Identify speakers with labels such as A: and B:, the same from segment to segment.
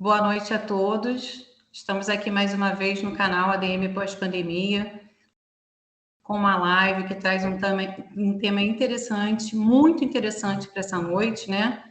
A: Boa noite a todos. Estamos aqui mais uma vez no canal ADM Pós-Pandemia, com uma live que traz um tema interessante, muito interessante para essa noite, né?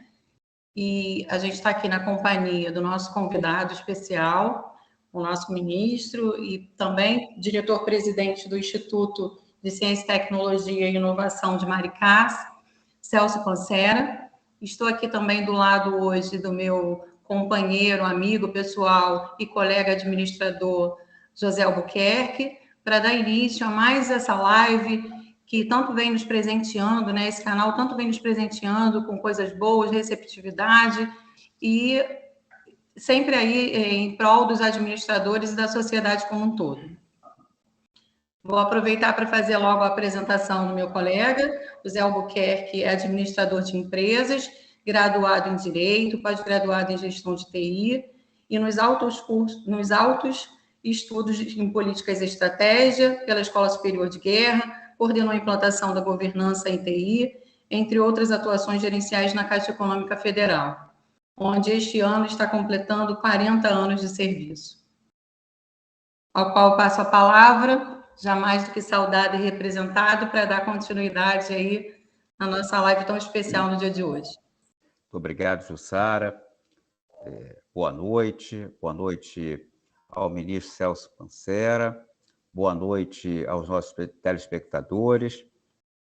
A: E a gente está aqui na companhia do nosso convidado especial, o nosso ministro e também diretor-presidente do Instituto de Ciência, Tecnologia e Inovação de Maricá, Celso Pancera. Estou aqui também do lado hoje do meu companheiro, amigo pessoal e colega administrador José Albuquerque, para dar início a mais essa live que tanto vem nos presenteando, né? Esse canal tanto vem nos presenteando com coisas boas, receptividade e sempre aí em prol dos administradores e da sociedade como um todo. Vou aproveitar para fazer logo a apresentação do meu colega, José Albuquerque, é administrador de empresas, graduado em Direito, pós-graduado em Gestão de TI, e nos altos estudos em Políticas e Estratégia, pela Escola Superior de Guerra, coordenou a implantação da governança em TI, entre outras atuações gerenciais na Caixa Econômica Federal, onde este ano está completando 40 anos de serviço. Ao qual passo a palavra, já mais do que saudado e representado, para dar continuidade aí à nossa live tão especial no dia de hoje.
B: Muito obrigado, Jussara. Boa noite ao ministro Celso Pancera, boa noite aos nossos telespectadores.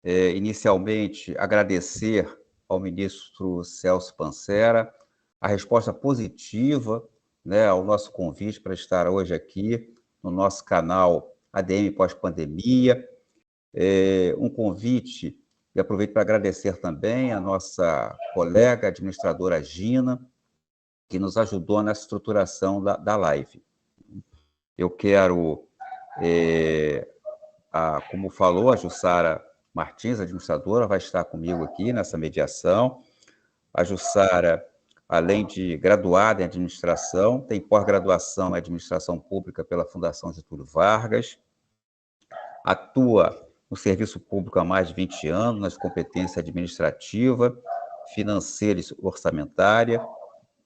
B: Inicialmente, agradecer ao ministro Celso Pancera a resposta positiva, né, ao nosso convite para estar hoje aqui no nosso canal ADM Pós-Pandemia. Um convite, e aproveito para agradecer também a nossa colega administradora Gina, que nos ajudou nessa estruturação da live. Eu quero, como falou a Jussara Martins, administradora, vai estar comigo aqui nessa mediação. A Jussara, além de graduada em administração, tem pós-graduação em administração pública pela Fundação Getúlio Vargas, atua no serviço público há mais de 20 anos, nas competências administrativa, financeira e orçamentária,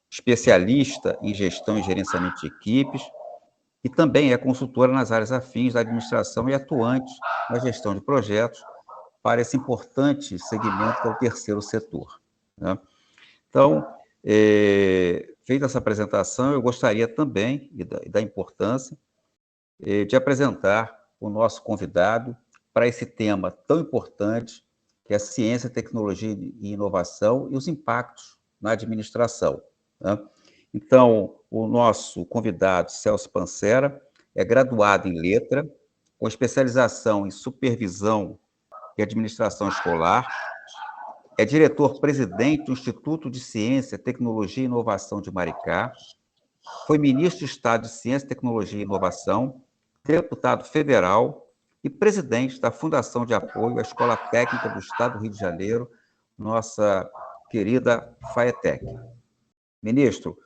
B: especialista em gestão e gerenciamento de equipes, e também é consultora nas áreas afins da administração e atuante na gestão de projetos para esse importante segmento que é o terceiro setor, né? Então, feita essa apresentação, eu gostaria também, e da importância, de apresentar o nosso convidado para esse tema tão importante, que é a ciência, tecnologia e inovação e os impactos na administração, né? Então, o nosso convidado, Celso Pancera, é graduado em letra, com especialização em supervisão e administração escolar, é diretor-presidente do Instituto de Ciência, Tecnologia e Inovação de Maricá, foi ministro de Estado de Ciência, Tecnologia e Inovação, deputado federal e presidente da Fundação de Apoio à Escola Técnica do Estado do Rio de Janeiro, nossa querida FAETEC. Ministro,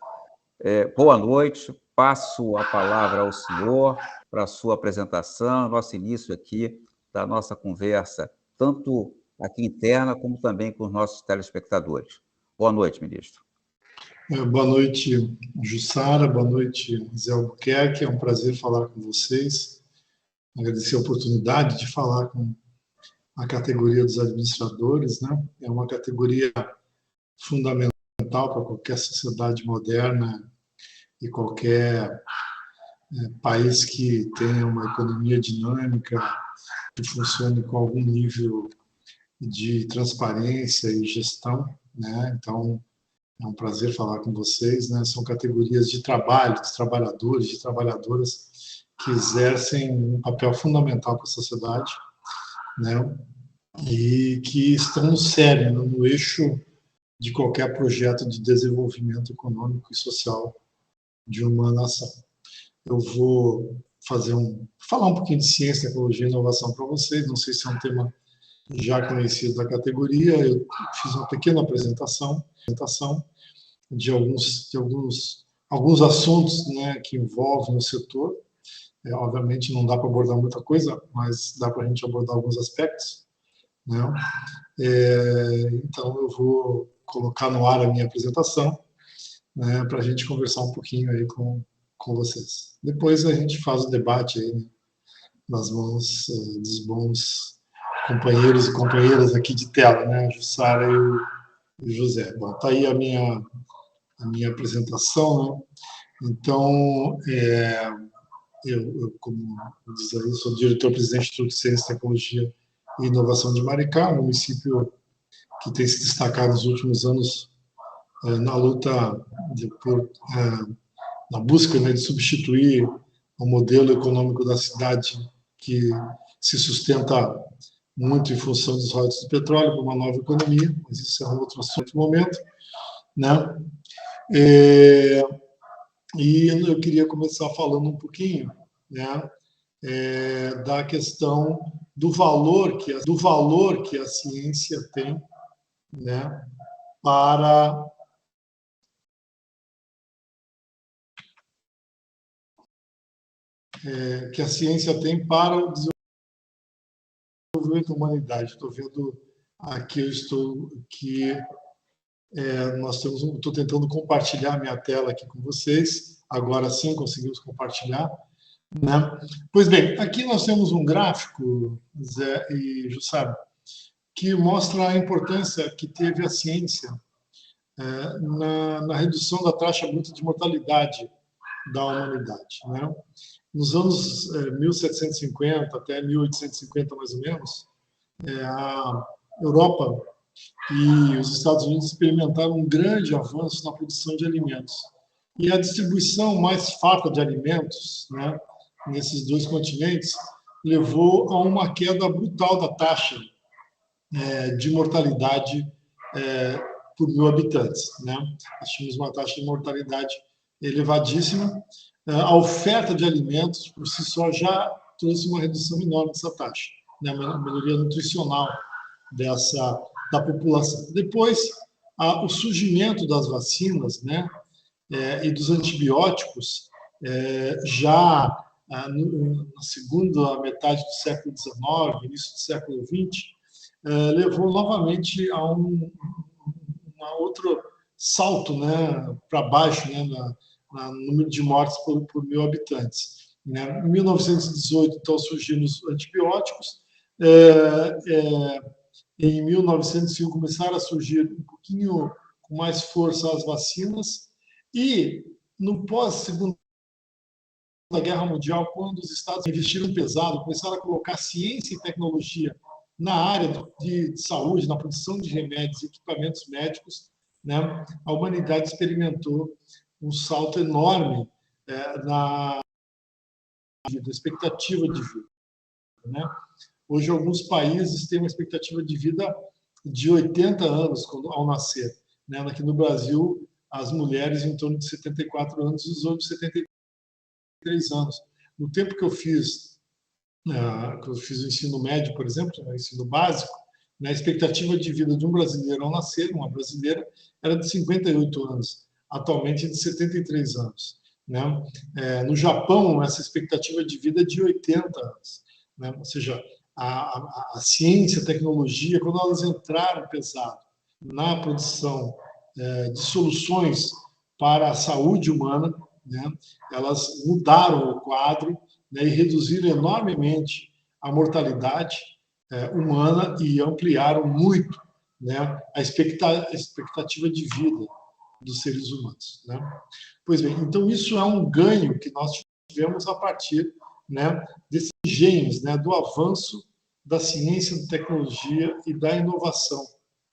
B: boa noite, passo a palavra ao senhor para a sua apresentação, nosso início aqui da nossa conversa, tanto aqui interna, como também com os nossos telespectadores. Boa noite, ministro.
C: Boa noite, Jussara, boa noite, Zé Albuquerque, é um prazer falar com vocês, agradecer a oportunidade de falar com a categoria dos administradores, né? É uma categoria fundamental para qualquer sociedade moderna e qualquer país que tenha uma economia dinâmica, que funcione com algum nível de transparência e gestão, né? Então, é um prazer falar com vocês, né? São categorias de trabalho, de trabalhadores, de trabalhadoras que exercem um papel fundamental para a sociedade, né? E que estão no cerne, no eixo de qualquer projeto de desenvolvimento econômico e social de uma nação. Eu vou falar um pouquinho de ciência, tecnologia e inovação para vocês, não sei se é um tema já conhecido da categoria, eu fiz uma pequena apresentação de alguns assuntos, né, que envolvem o setor. Obviamente não dá para abordar muita coisa, mas dá para a gente abordar alguns aspectos, né? Então eu vou colocar no ar a minha apresentação, né, para a gente conversar um pouquinho aí com vocês. Depois a gente faz o debate aí, né, nas mãos dos bons companheiros e companheiras aqui de tela, né, a Jussara e o José. Bom, tá aí a minha apresentação, né? Então, eu, como diz aí, sou diretor-presidente do Instituto de Ciência, Tecnologia e Inovação de Maricá, um município que tem se destacado nos últimos anos na luta na busca, né, de substituir o modelo econômico da cidade que se sustenta muito em função dos royalties do petróleo para uma nova economia, mas isso é um outro assunto no momento, né? E eu queria começar falando um pouquinho, né, da questão do valor que a ciência tem, né, para que a ciência tem para o desenvolvimento da humanidade. Estou vendo aqui, estou tentando compartilhar minha tela aqui com vocês. Agora sim conseguimos compartilhar, né? Pois bem, aqui nós temos um gráfico, Zé e Jussara, que mostra a importância que teve a ciência na redução da taxa bruta de mortalidade da humanidade, né? Nos anos 1750 até 1850, mais ou menos, a Europa e os Estados Unidos experimentaram um grande avanço na produção de alimentos. E a distribuição mais farta de alimentos, né, nesses dois continentes levou a uma queda brutal da taxa de mortalidade por 1.000 habitantes, né? Nós tínhamos uma taxa de mortalidade elevadíssima. A oferta de alimentos, por si só, já trouxe uma redução enorme dessa taxa, né? Uma melhoria nutricional da população. Depois, o surgimento das vacinas, né, e dos antibióticos, já na segunda metade do século XIX, início do século XX, levou novamente a um outro salto, né, para baixo, né, no número de mortes por 1.000 habitantes. Né? Em 1918, então, surgiram os antibióticos. Em 1905, começaram a surgir um pouquinho com mais força as vacinas. E, no pós-Segunda Guerra Mundial, quando os Estados investiram pesado, começaram a colocar ciência e tecnologia na área de saúde, na produção de remédios e equipamentos médicos, né, a humanidade experimentou um salto enorme na expectativa de vida, né? Hoje, alguns países têm uma expectativa de vida de 80 anos ao nascer, né? Aqui no Brasil, as mulheres em torno de 74 anos e os homens 73 anos. No tempo que eu fiz o ensino médio, por exemplo, o ensino básico, a expectativa de vida de um brasileiro ao nascer, uma brasileira, era de 58 anos. Atualmente é de 73 anos. Né? No Japão, essa expectativa de vida é de 80 anos. Né? Ou seja, a ciência, a tecnologia, quando elas entraram pesado na produção de soluções para a saúde humana, né? Elas mudaram o quadro, né, e reduziram enormemente a mortalidade humana e ampliaram muito, né, a expectativa de vida dos seres humanos. Né? Pois bem, então isso é um ganho que nós tivemos a partir, né, desses gênios, né, do avanço da ciência, da tecnologia e da inovação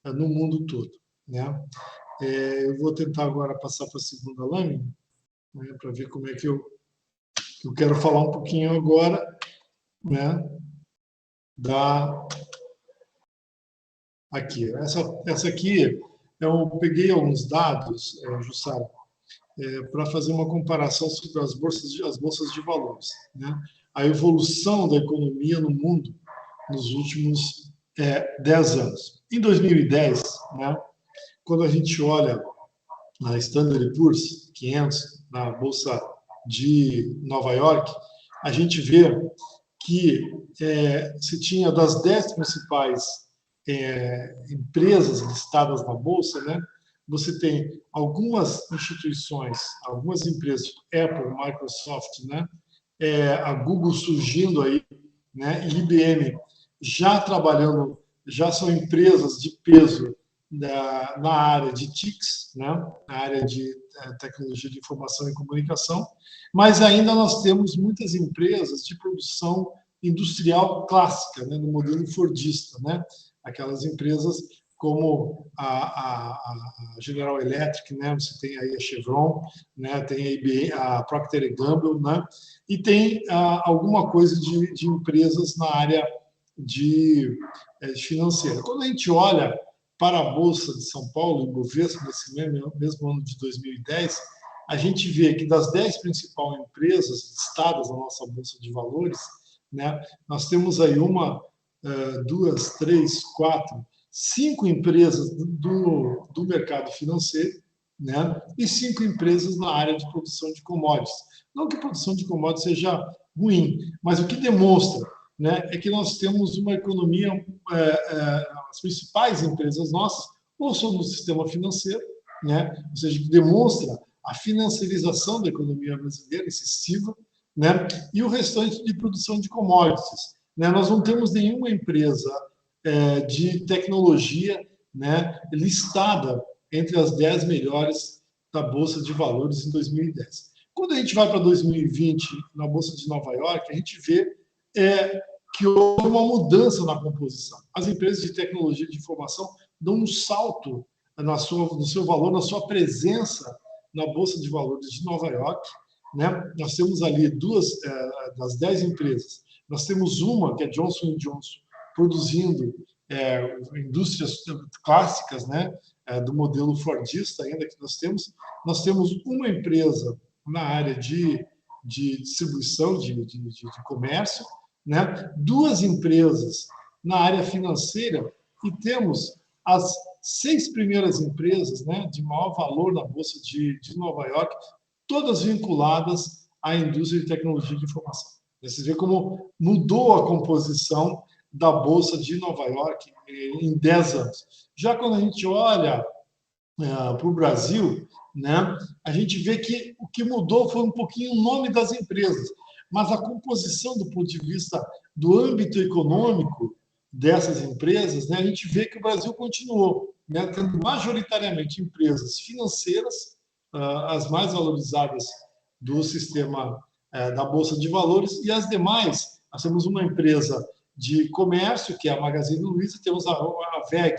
C: no mundo todo. Né? Eu vou tentar agora passar para a segunda lâmina, né, para ver como é que eu quero falar um pouquinho agora, né, aqui. Essa aqui, eu peguei alguns dados, Jussara, para fazer uma comparação sobre as bolsas de valores, né? A evolução da economia no mundo nos últimos 10 anos. Em 2010, né, quando a gente olha a Standard & Poor's 500, na Bolsa de Nova York, a gente vê que se tinha das 10 principais empresas listadas na Bolsa, né, você tem algumas instituições, algumas empresas, Apple, Microsoft, né? A Google surgindo aí, né? E IBM já trabalhando, já são empresas de peso na área de TICs, né? Na área de tecnologia de informação e comunicação, mas ainda nós temos muitas empresas de produção industrial clássica, né? No modelo fordista, né? Aquelas empresas como a General Electric, né? Você tem aí a Chevron, né? Tem a IBM, a Procter & Gamble, né? E tem alguma coisa de empresas na área de financeira. Quando a gente olha para a Bolsa de São Paulo, Ibovespa, nesse mesmo ano de 2010, a gente vê que das 10 principais empresas listadas na nossa Bolsa de Valores, né? Nós temos aí uma, duas, três, quatro, 5 empresas do mercado financeiro, né? E 5 empresas na área de produção de commodities. Não que a produção de commodities seja ruim, mas o que demonstra, né, é que nós temos uma economia, as principais empresas nossas, ou são no sistema financeiro, né? Ou seja, que demonstra a financiarização da economia brasileira excessiva, né? E o restante de produção de commodities, né? Nós não temos nenhuma empresa de tecnologia, né, listada entre as 10 melhores da Bolsa de Valores em 2010. Quando a gente vai para 2020, na Bolsa de Nova York, a gente vê que houve uma mudança na composição. As empresas de tecnologia de informação dão um salto no seu valor, na sua presença na Bolsa de Valores de Nova York, né? Nós temos ali duas das 10 empresas. Nós temos uma, que é Johnson & Johnson, produzindo indústrias clássicas, né, do modelo fordista ainda que nós temos uma empresa na área de distribuição de comércio, né, 2 empresas na área financeira e temos as 6 primeiras empresas, né, de maior valor na Bolsa de Nova York, todas vinculadas à indústria de tecnologia de informação. Você vê como mudou a composição da Bolsa de Nova York em 10 anos. Já quando a gente olha para o Brasil, né, a gente vê que o que mudou foi um pouquinho o nome das empresas, mas a composição do ponto de vista do âmbito econômico dessas empresas, né, a gente vê que o Brasil continuou, né, tendo majoritariamente empresas financeiras, as mais valorizadas do sistema da Bolsa de Valores, e as demais, nós temos uma empresa de comércio, que é a Magazine Luiza, temos a VEG,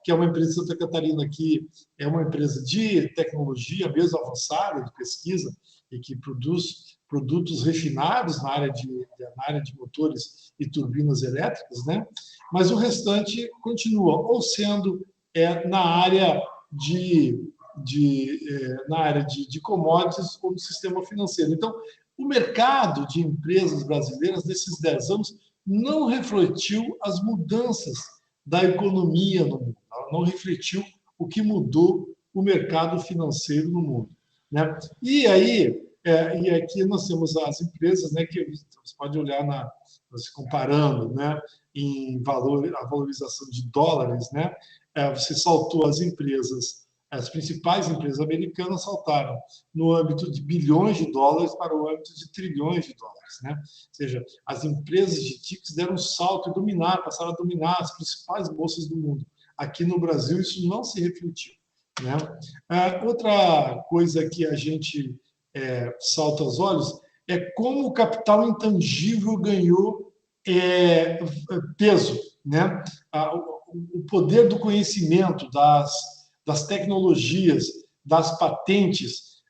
C: que é uma empresa de Santa Catarina, que é uma empresa de tecnologia mesmo avançada, de pesquisa, e que produz produtos refinados na área de motores e turbinas elétricas, né? Mas o restante continua, ou sendo na área de commodities ou do sistema financeiro. Então, o mercado de empresas brasileiras nesses 10 anos não refletiu as mudanças da economia no mundo, não refletiu o que mudou o mercado financeiro no mundo, né? E aí, e aqui nós temos as empresas, né, que você pode olhar comparando, né, em valor, a valorização de dólares, né? Você saltou as empresas, as principais empresas americanas saltaram no âmbito de bilhões de dólares para o âmbito de trilhões de dólares, né? Ou seja, as empresas de TICs deram um salto e passaram a dominar as principais bolsas do mundo. Aqui no Brasil isso não se refletiu, né? Outra coisa que a gente salta aos olhos é como o capital intangível ganhou peso, né? O poder do conhecimento, das tecnologias, das patentes,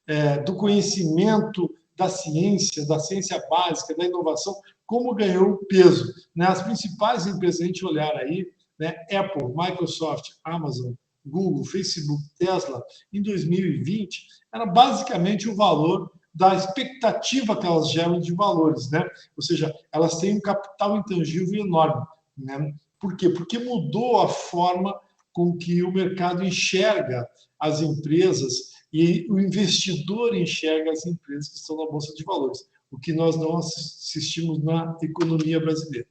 C: do conhecimento da ciência básica, da inovação, como ganhou peso, né? As principais empresas, se a gente olhar aí, né? Apple, Microsoft, Amazon, Google, Facebook, Tesla, em 2020, era basicamente o valor da expectativa que elas geram de valores, né? Ou seja, elas têm um capital intangível enorme, né? Por quê? Porque mudou a forma com que o mercado enxerga as empresas e o investidor enxerga as empresas que estão na Bolsa de Valores, o que nós não assistimos na economia brasileira,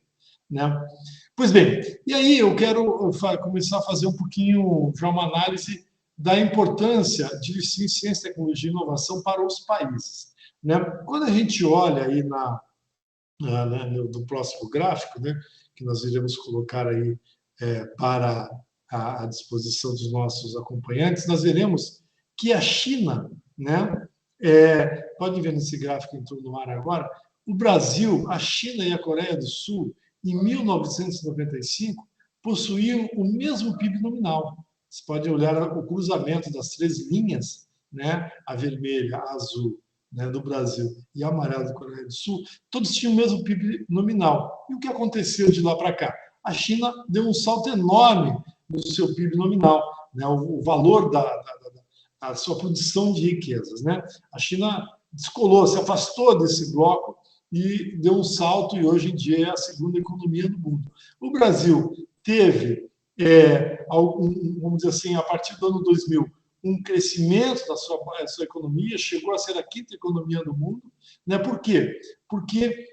C: né? Pois bem, e aí eu quero começar a fazer um pouquinho já uma análise da importância de ciência, tecnologia e inovação para os países, né? Quando a gente olha aí no próximo gráfico, né, que nós iremos colocar aí para a disposição dos nossos acompanhantes, nós veremos que a China, né, pode ver nesse gráfico que entrou no ar agora, o Brasil, a China e a Coreia do Sul, em 1995, possuíam o mesmo PIB nominal. Você pode olhar o cruzamento das três linhas, né, a vermelha, a azul, né, do Brasil e a amarela da Coreia do Sul, todos tinham o mesmo PIB nominal. E o que aconteceu de lá para cá? A China deu um salto enorme no seu PIB nominal, né, o valor da sua produção de riquezas, né? A China descolou, se afastou desse bloco e deu um salto, e hoje em dia é a segunda economia do mundo. O Brasil teve, vamos dizer assim, a partir do ano 2000, um crescimento da sua economia, chegou a ser a quinta economia do mundo, né? Por quê? Porque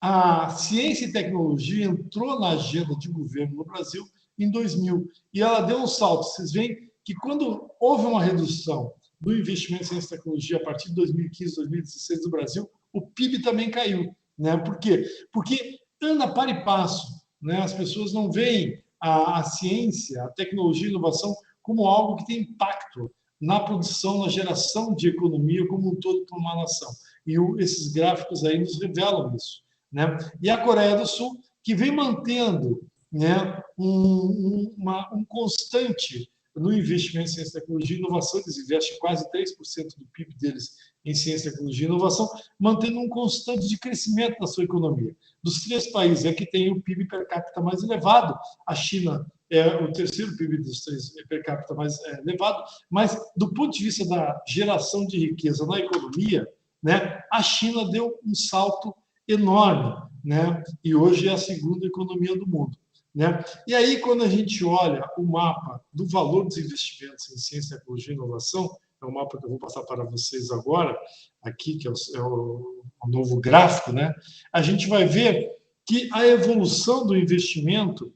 C: a ciência e tecnologia entrou na agenda de governo no Brasil em 2000, e ela deu um salto. Vocês veem que quando houve uma redução do investimento em ciência e tecnologia a partir de 2015, 2016 do Brasil, o PIB também caiu, né? Por quê? Porque anda para e passo, né? As pessoas não veem a ciência, a tecnologia e a inovação como algo que tem impacto na produção, na geração de economia como um todo para uma nação. E esses gráficos aí nos revelam isso, né? E a Coreia do Sul, que vem mantendo, né, um constante no investimento em ciência, tecnologia e inovação, eles investem quase 3% do PIB deles em ciência, tecnologia e inovação, mantendo um constante de crescimento da sua economia. Dos três países é que tem o PIB per capita mais elevado, a China é o terceiro PIB dos três per capita mais elevado, mas do ponto de vista da geração de riqueza na economia, né, a China deu um salto enorme, né, e hoje é a segunda economia do mundo, né? E aí, quando a gente olha o mapa do valor dos investimentos em ciência, tecnologia e inovação, é um mapa que eu vou passar para vocês agora, aqui, que é o novo gráfico, né? A gente vai ver que a evolução do investimento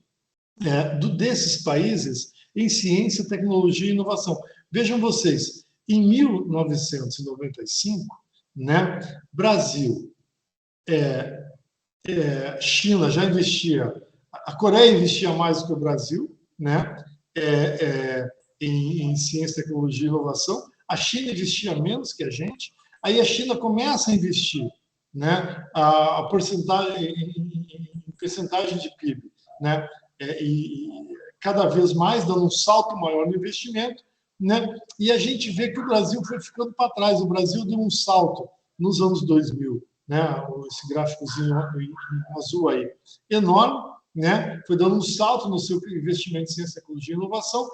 C: desses países em ciência, tecnologia e inovação. Vejam vocês, em 1995, né, Brasil, China já investia, a Coreia investia mais do que o Brasil, né, em ciência, tecnologia e inovação. A China investia menos que a gente. Aí a China começa a investir, né, a porcentagem, em percentagem de PIB, né, e cada vez mais dando um salto maior no investimento, né, e a gente vê que o Brasil foi ficando para trás. O Brasil deu um salto nos anos 2000, né, esse gráficozinho em azul aí, enorme, né, foi dando um salto no seu investimento em ciência, tecnologia e inovação.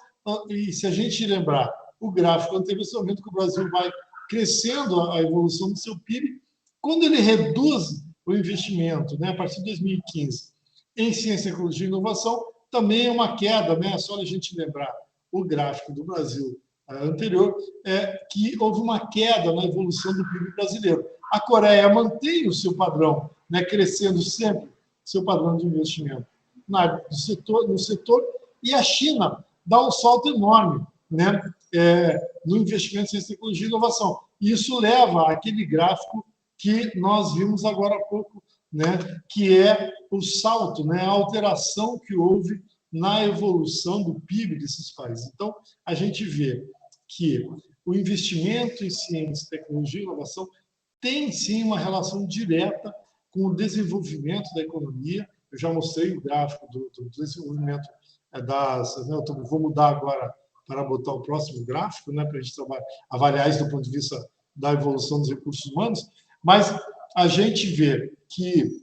C: E se a gente lembrar o gráfico anterior, você vai vendo que o Brasil vai crescendo a evolução do seu PIB. Quando ele reduz o investimento, né, a partir de 2015, em ciência, tecnologia e inovação, também é uma queda, né? É só a gente lembrar o gráfico do Brasil anterior, que houve uma queda na evolução do PIB brasileiro. A Coreia mantém o seu padrão, né, crescendo sempre seu padrão de investimento no setor, e a China dá um salto enorme, né, no investimento em ciência, tecnologia e inovação. E isso leva àquele gráfico que nós vimos agora há pouco, né, que é o salto, né, a alteração que houve na evolução do PIB desses países. Então, a gente vê que o investimento em ciência, tecnologia e inovação tem, sim, uma relação direta com o desenvolvimento da economia. Eu já mostrei o gráfico do desenvolvimento das... Né, vou mudar agora para botar o próximo gráfico, né, para a gente avaliar isso do ponto de vista da evolução dos recursos humanos, mas a gente vê que,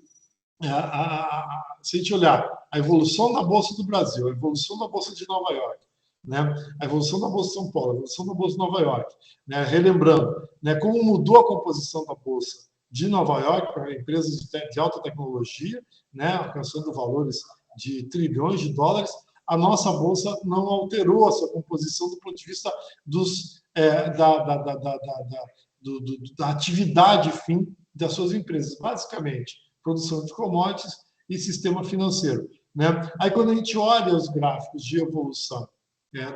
C: se a gente olhar a evolução da Bolsa do Brasil, a evolução da Bolsa de Nova York, né, a evolução da Bolsa de São Paulo, a evolução da Bolsa de Nova York, né, relembrando, né, como mudou a composição da Bolsa de Nova York para empresas de alta tecnologia, né, alcançando valores de trilhões de dólares, a nossa Bolsa não alterou a sua composição do ponto de vista da atividade fim das suas empresas, basicamente, produção de commodities e sistema financeiro, né? Aí, quando a gente olha os gráficos de evolução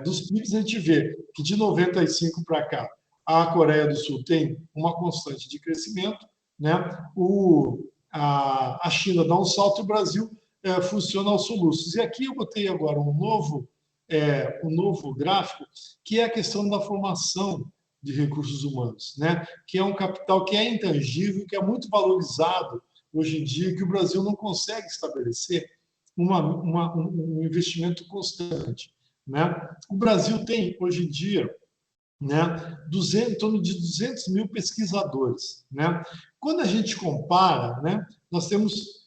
C: dos PIBs, a gente vê que de 95 para cá, a Coreia do Sul tem uma constante de crescimento, né? A China dá um salto e o Brasil funciona aos soluços. E aqui eu botei agora um novo gráfico, que é a questão da formação de recursos humanos, né? Que é um capital que é intangível, que é muito valorizado hoje em dia, que o Brasil não consegue estabelecer um investimento constante, né? O Brasil tem, hoje em dia, né, em torno de 200 mil pesquisadores, né? Quando a gente compara, né, nós temos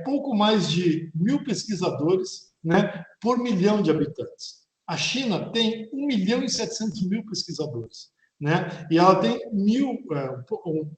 C: pouco mais de 1.000 pesquisadores, né, por milhão de habitantes. A China tem 1.700.000 pesquisadores, né? E ela tem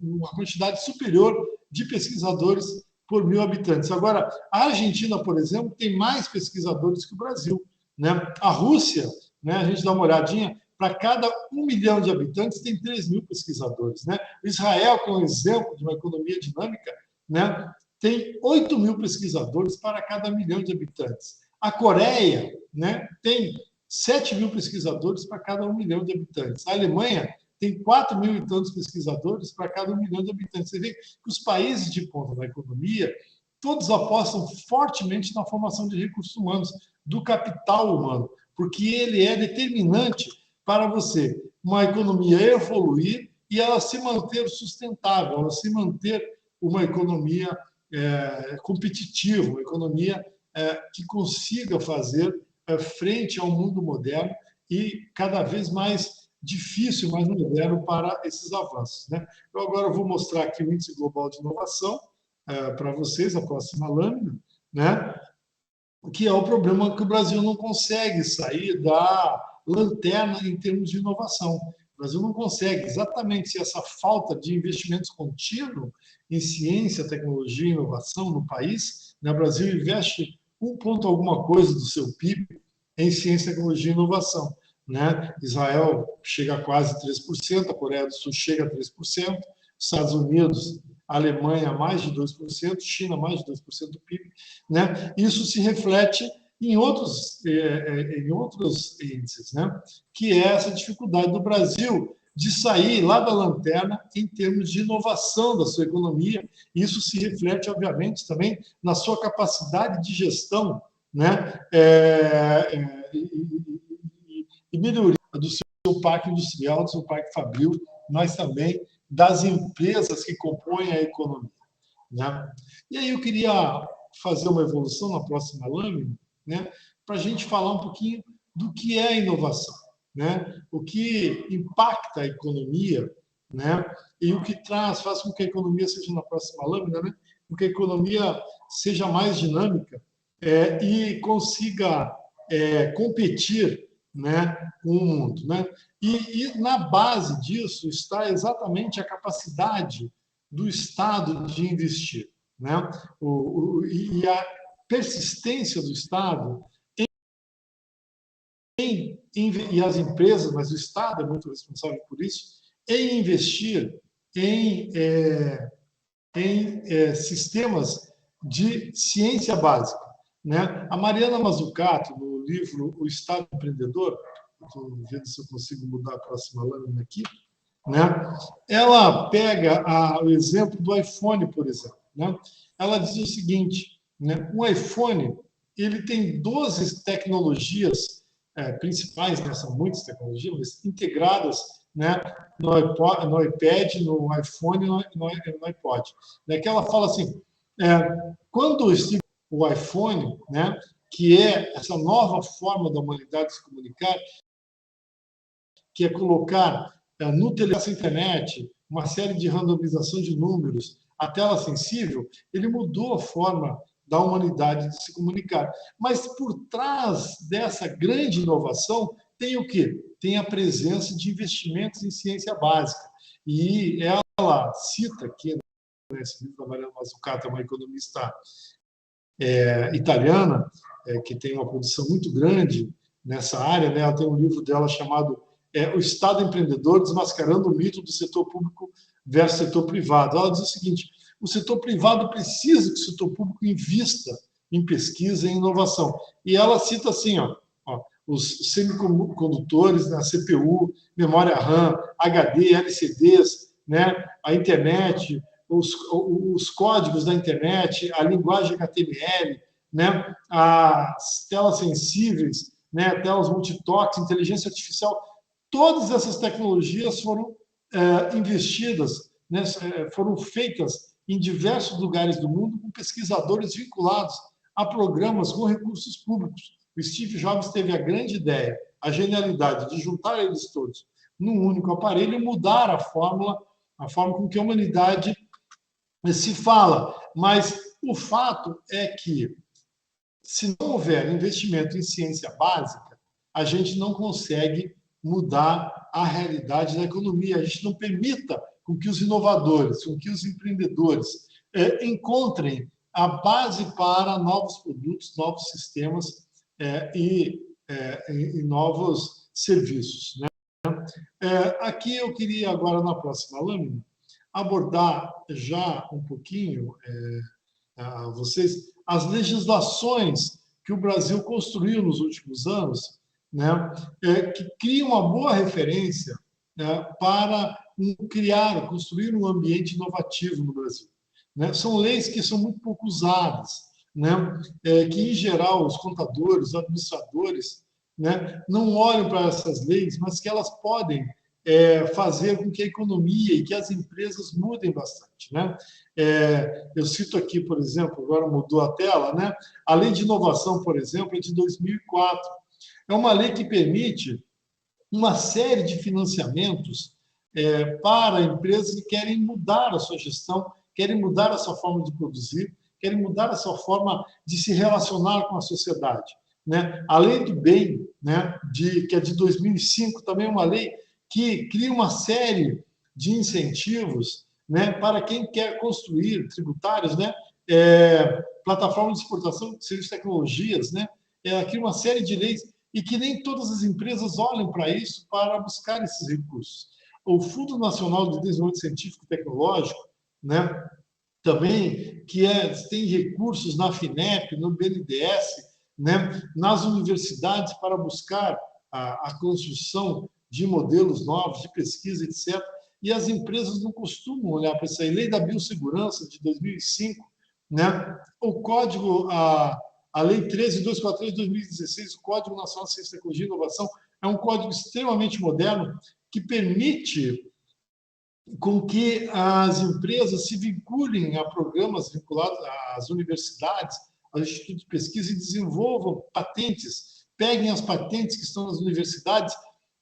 C: uma quantidade superior de pesquisadores por 1.000 habitantes. Agora, a Argentina, por exemplo, tem mais pesquisadores que o Brasil, né? A Rússia, né, a gente dá uma olhadinha, para cada 1 milhão de habitantes tem 3.000 pesquisadores, né? Israel, que é um exemplo de uma economia dinâmica, né, tem 8.000 pesquisadores para cada 1 milhão de habitantes. A Coreia, né, tem 7.000 pesquisadores para cada 1 milhão de habitantes. A Alemanha tem 4.000 e tantos pesquisadores para cada 1 milhão de habitantes. Você vê que os países de ponta da economia, todos apostam fortemente na formação de recursos humanos, do capital humano, porque ele é determinante para você, uma economia evoluir e ela se manter sustentável, ela se manter uma economia competitiva, uma economia que consiga fazer frente ao mundo moderno e cada vez mais difícil, mais moderno para esses avanços, né? Eu agora vou mostrar aqui o Índice Global de Inovação para vocês, a próxima lâmina, né? Que é o problema que o Brasil não consegue sair da lanterna em termos de inovação. O Brasil não consegue, exatamente essa falta de investimentos contínuo em ciência, tecnologia e inovação no país, né? O Brasil investe 1 ponto alguma coisa do seu PIB em ciência, tecnologia e inovação, né? Israel chega a quase 3%, a Coreia do Sul chega a 3%, Estados Unidos, a Alemanha mais de 2%, China mais de 2% do PIB, né? Isso se reflete em outros índices, né? Que é essa dificuldade do Brasil de sair lá da lanterna em termos de inovação da sua economia. Isso se reflete, obviamente, também na sua capacidade de gestão, né? E melhoria do seu parque industrial, do seu parque fabril, mas também das empresas que compõem a economia, né? E aí eu queria fazer uma evolução na próxima lâmina, né, para a gente falar um pouquinho do que é a inovação, né? O que impacta a economia, né? E o que faz com que a economia seja, na próxima lâmina, né, com que a economia seja mais dinâmica e consiga competir, né, com o mundo, né? E na base disso está exatamente a capacidade do Estado de investir, né? E a persistência do Estado e as empresas, mas o Estado é muito responsável por isso, em investir em sistemas de ciência básica, né? A Mariana Mazzucato, no livro O Estado Empreendedor, estou vendo se eu consigo mudar a próxima lâmina aqui, né? Ela pega o exemplo do iPhone, por exemplo, né? Ela diz o seguinte, né? O iPhone ele tem 12 tecnologias principais, né? São muitas tecnologias, mas integradas, né? No iPad, no iPhone e no iPod. Né? Que ela fala assim, quando o iPhone, né? Que é essa nova forma da humanidade de se comunicar, que é colocar no telefone, internet, uma série de randomização de números, a tela sensível, ele mudou a forma da humanidade de se comunicar. Mas por trás dessa grande inovação tem o quê? Tem a presença de investimentos em ciência básica. E ela cita aqui, nesse livro da Mariana Mazzucato, uma economista italiana, que tem uma produção muito grande nessa área, né? Ela tem um livro dela chamado O Estado Empreendedor, desmascarando o mito do setor público versus setor privado. Ela diz o seguinte, o setor privado precisa que o setor público invista em pesquisa e inovação. E ela cita assim, os semicondutores, né, CPU, memória RAM, HD, LCDs, né, a internet, os códigos da internet, a linguagem HTML, né, as telas sensíveis, né, telas multitoque, inteligência artificial, todas essas tecnologias foram investidas, né, foram feitas em diversos lugares do mundo com pesquisadores vinculados a programas com recursos públicos. O Steve Jobs teve a grande ideia, a genialidade de juntar eles todos num único aparelho e mudar a forma com que a humanidade se fala. Mas o fato é que, se não houver investimento em ciência básica, a gente não consegue mudar a realidade da economia. A gente não permita com que os inovadores, com que os empreendedores encontrem a base para novos produtos, novos sistemas e novos serviços, né? Aqui eu queria, agora na próxima lâmina, abordar já um pouquinho a vocês as legislações que o Brasil construiu nos últimos anos, né, que criam uma boa referência para construir um ambiente inovativo no Brasil. Né? São leis que são muito pouco usadas, né? Que, em geral, os contadores, os administradores, né, não olham para essas leis, mas que elas podem fazer com que a economia e que as empresas mudem bastante, né? Eu cito aqui, por exemplo, agora mudou a tela, né? A Lei de Inovação, por exemplo, é de 2004. É uma lei que permite uma série de financiamentos para empresas que querem mudar a sua gestão, querem mudar a sua forma de produzir, querem mudar a sua forma de se relacionar com a sociedade, né? A Lei do Bem, né, que é de 2005, também é uma lei que cria uma série de incentivos, né, para quem quer construir, tributários, né, plataformas de exportação de serviços e tecnologias, né, cria uma série de leis e que nem todas as empresas olham para isso para buscar esses recursos. O Fundo Nacional de Desenvolvimento Científico e Tecnológico, né, também, que tem recursos na FINEP, no BNDES, né, nas universidades para buscar a construção de modelos novos, de pesquisa, etc. E as empresas não costumam olhar para isso aí. Lei da Biossegurança, de 2005, né? O Código, a Lei 13.243 de 2016, o Código Nacional de Ciência, Tecnologia e Inovação, é um código extremamente moderno que permite com que as empresas se vinculem a programas vinculados às universidades, aos institutos de pesquisa e desenvolvam patentes, peguem as patentes que estão nas universidades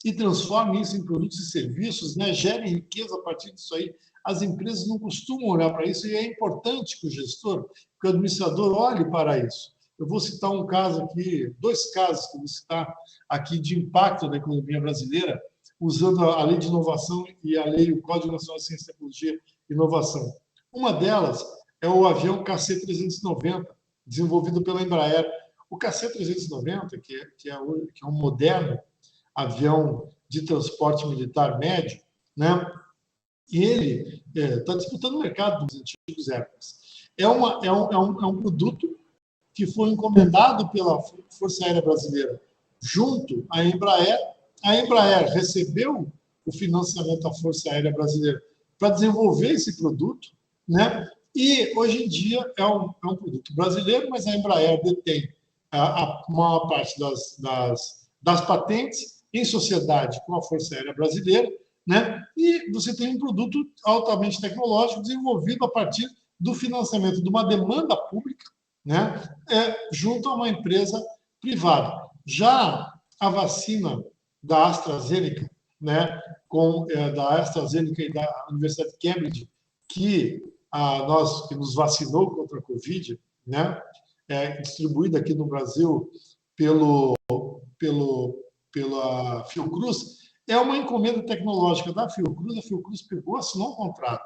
C: e transformem isso em produtos e serviços, né? Gerem riqueza a partir disso aí. As empresas não costumam olhar para isso e é importante que o gestor, que o administrador olhe para isso. Eu vou citar um caso aqui, dois casos que eu vou citar aqui de impacto da economia brasileira, usando a Lei de Inovação e o Código Nacional de Ciência, Tecnologia e Inovação. Uma delas é o avião KC-390, desenvolvido pela Embraer. O KC-390, que é um moderno avião de transporte militar médio, né? E ele está disputando o mercado dos antigos Hércules. É um produto que foi encomendado pela Força Aérea Brasileira junto à Embraer. A Embraer recebeu o financiamento da Força Aérea Brasileira para desenvolver esse produto, né? E, hoje em dia, é um produto brasileiro, mas a Embraer detém a maior parte das patentes em sociedade com a Força Aérea Brasileira, né? E você tem um produto altamente tecnológico desenvolvido a partir do financiamento de uma demanda pública, né? Junto a uma empresa privada. Já a vacina da AstraZeneca, né? Da AstraZeneca e da Universidade de Cambridge, que nos vacinou contra a Covid, né? Distribuída aqui no Brasil pela Fiocruz, é uma encomenda tecnológica da Fiocruz. A Fiocruz pegou, assinou um contrato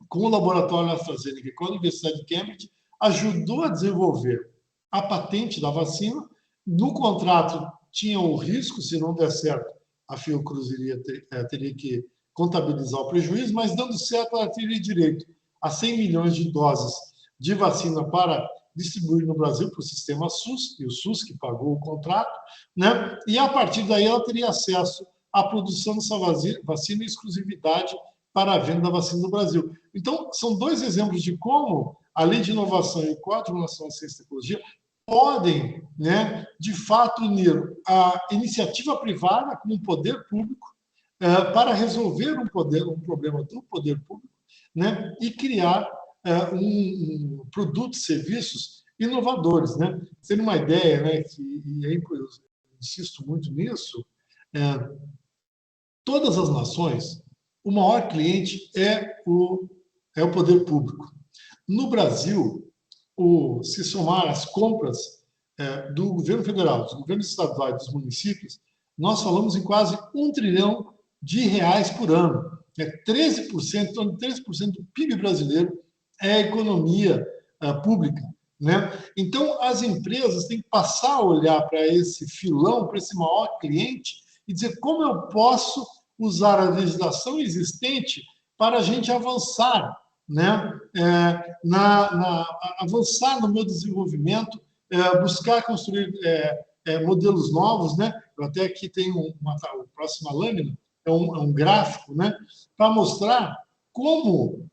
C: com o laboratório AstraZeneca e com a Universidade de Cambridge, ajudou a desenvolver a patente da vacina. No contrato tinha o risco, se não der certo, a Fiocruz teria que contabilizar o prejuízo, mas dando certo, ela teria direito a 100 milhões de doses de vacina para distribuir no Brasil para o sistema SUS, e o SUS que pagou o contrato, né? E a partir daí ela teria acesso à produção dessa vacina e exclusividade para a venda da vacina no Brasil. Então, são dois exemplos de como a Lei de Inovação e o Código Nacional de Ciência e Tecnologia podem, né, de fato, unir a iniciativa privada com o poder público para resolver um problema do poder público, né, e criar produtos e serviços inovadores. Né? Tendo uma ideia, né, eu insisto muito nisso, todas as nações, o maior cliente é o poder público. No Brasil, se somar as compras do governo federal, dos governos estaduais, dos municípios, nós falamos em quase R$1 trilhão por ano. 13%, em torno de 13% do PIB brasileiro é a economia pública. Né? Então, as empresas têm que passar a olhar para esse filão, para esse maior cliente, e dizer como eu posso usar a legislação existente para a gente avançar, né? Avançar no meu desenvolvimento, buscar construir modelos novos. Né? Eu até aqui tenho a próxima lâmina, é um gráfico, né? Para mostrar como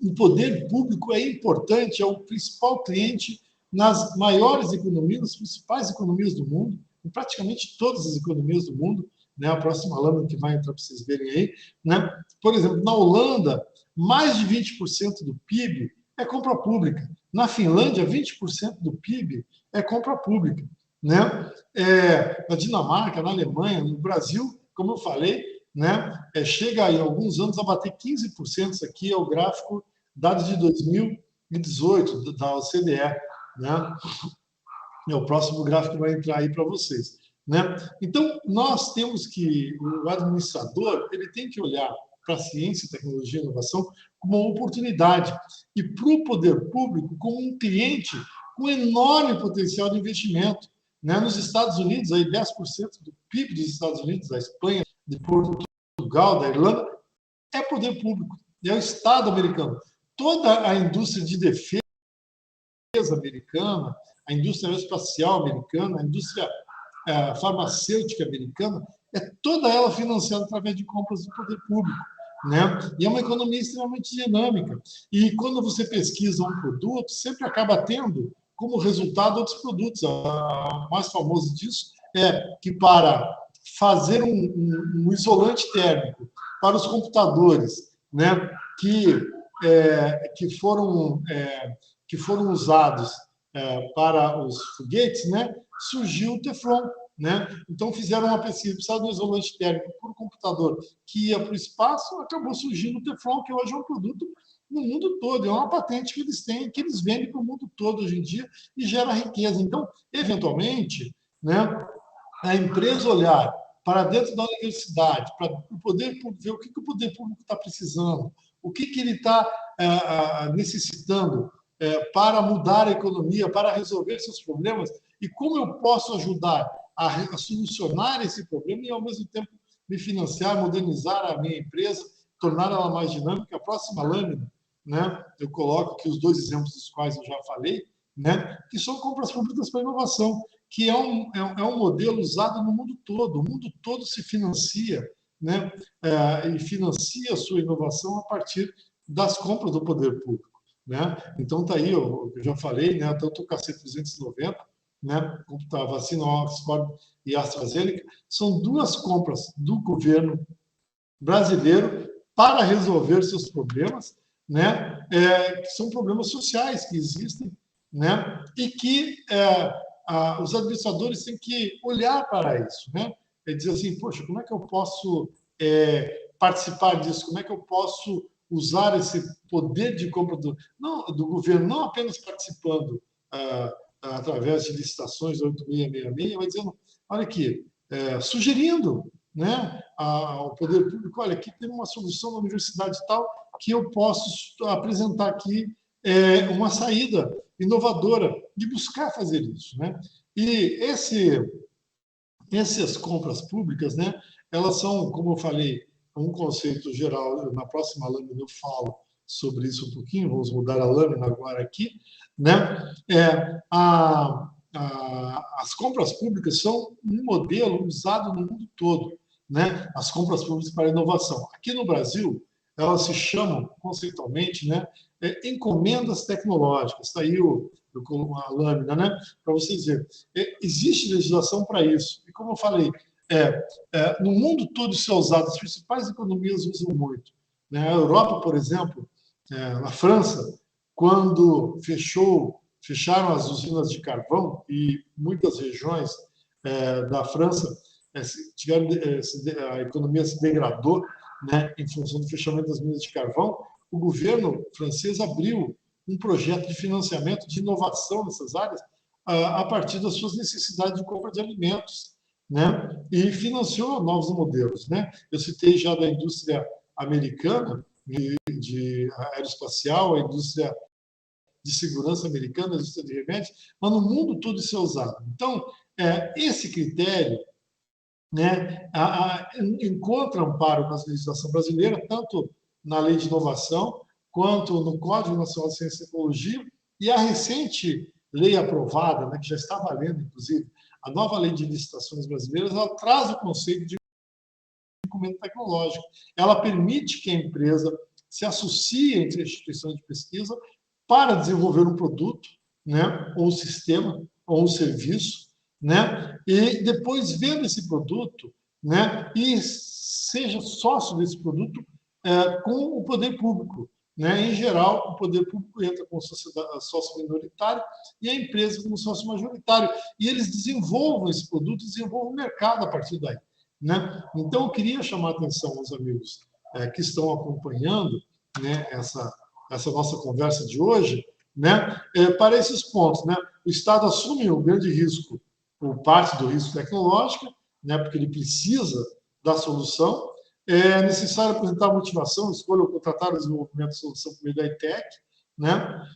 C: o poder público é importante, é o principal cliente nas maiores economias, nas principais economias do mundo, em praticamente todas as economias do mundo. Né? A próxima lâmina que vai entrar para vocês verem aí. Né? Por exemplo, na Holanda, mais de 20% do PIB é compra pública. Na Finlândia, 20% do PIB é compra pública. Né? Na Dinamarca, na Alemanha, no Brasil, como eu falei, né? Chega em alguns anos a bater 15%. Isso aqui é o gráfico, dados de 2018, da OCDE. Né? É o próximo gráfico que vai entrar aí para vocês. Né? Então, nós temos que, o administrador, ele tem que olhar para a ciência, tecnologia e inovação como uma oportunidade e para o poder público como um cliente com enorme potencial de investimento. Né? Nos Estados Unidos, aí 10% do PIB dos Estados Unidos, da Espanha, de Portugal, da Irlanda, é poder público, é o Estado americano. Toda a indústria de defesa americana, a indústria aeroespacial americana, a indústria farmacêutica americana, é toda ela financiada através de compras do poder público. Né? E é uma economia extremamente dinâmica. E quando você pesquisa um produto, sempre acaba tendo como resultado outros produtos. O mais famoso disso é que para fazer um isolante térmico para os computadores, né, que foram usados para os foguetes, né, surgiu o Teflon. Né? Então, fizeram uma pesquisa, precisava de um isolante térmico para o computador que ia para o espaço, acabou surgindo o Teflon, que hoje é um produto no mundo todo, é uma patente que eles têm, que eles vendem para o mundo todo hoje em dia e gera riqueza. Então, eventualmente, né, a empresa olhar para dentro da universidade, para o poder público, ver o que o poder público está precisando, o que ele está necessitando para mudar a economia, para resolver seus problemas, e como eu posso ajudar a solucionar esse problema e, ao mesmo tempo, me financiar, modernizar a minha empresa, tornar ela mais dinâmica. A próxima lâmina, né, eu coloco aqui os dois exemplos dos quais eu já falei, né, que são compras públicas para inovação, que é um modelo usado no mundo todo. O mundo todo se financia, né, e financia a sua inovação a partir das compras do poder público. Né? Então, está aí, eu já falei, né, tanto o KC-390, né, a vacina Oxford e AstraZeneca, são duas compras do governo brasileiro para resolver seus problemas, né, que são problemas sociais que existem, né, e que os administradores têm que olhar para isso, né, e dizer assim, poxa, como é que eu posso participar disso? Como é que eu posso usar esse poder de compra do governo, não apenas participando através de licitações 8666, mas dizendo, olha aqui, sugerindo, né, ao poder público, olha, aqui tem uma solução na universidade tal que eu posso apresentar aqui uma saída inovadora de buscar fazer isso. Né? E essas compras públicas, né, elas são, como eu falei, um conceito geral, na próxima lâmina eu falo sobre isso um pouquinho, vamos mudar a lâmina agora aqui, né? As compras públicas são um modelo usado no mundo todo, né? As compras públicas para inovação. Aqui no Brasil, elas se chamam, conceitualmente, né, encomendas tecnológicas. Está aí a lâmina, né, para vocês verem. Existe legislação para isso. E, como eu falei, no mundo todo isso é usado, as principais economias usam muito. Né? A Europa, por exemplo, na França, quando fecharam as usinas de carvão e muitas regiões da França a economia se degradou, né, em função do fechamento das minas de carvão, o governo francês abriu um projeto de financiamento de inovação nessas áreas a partir das suas necessidades de compra de alimentos, né, e financiou novos modelos. Né? Eu citei já da indústria americana, de aeroespacial, a indústria de segurança americana, a indústria de remédios, mas no mundo todo isso é usado. Então, esse critério, né, encontra amparo na legislação brasileira, tanto na Lei de Inovação, quanto no Código Nacional de Ciência e Tecnologia, e a recente lei aprovada, né, que já está valendo, inclusive, a nova Lei de Licitações Brasileiras, ela traz o conceito de encomenda tecnológica. Ela permite que a empresa se associe entre instituições de pesquisa para desenvolver um produto, né, ou um sistema, ou um serviço, né? E depois vendo esse produto, né? E seja sócio desse produto com o poder público, né? Em geral, o poder público entra como sócio minoritário e a empresa como sócio majoritário. E eles desenvolvam esse produto, desenvolvam o mercado a partir daí, né? Então, eu queria chamar a atenção aos amigos que estão acompanhando, né, essa nossa conversa de hoje, né, para esses pontos, né? O Estado assume um grande risco, ou parte do risco tecnológico, né, porque ele precisa da solução. É necessário apresentar motivação, escolha ou contratar o desenvolvimento de solução por meio da ITEC, né?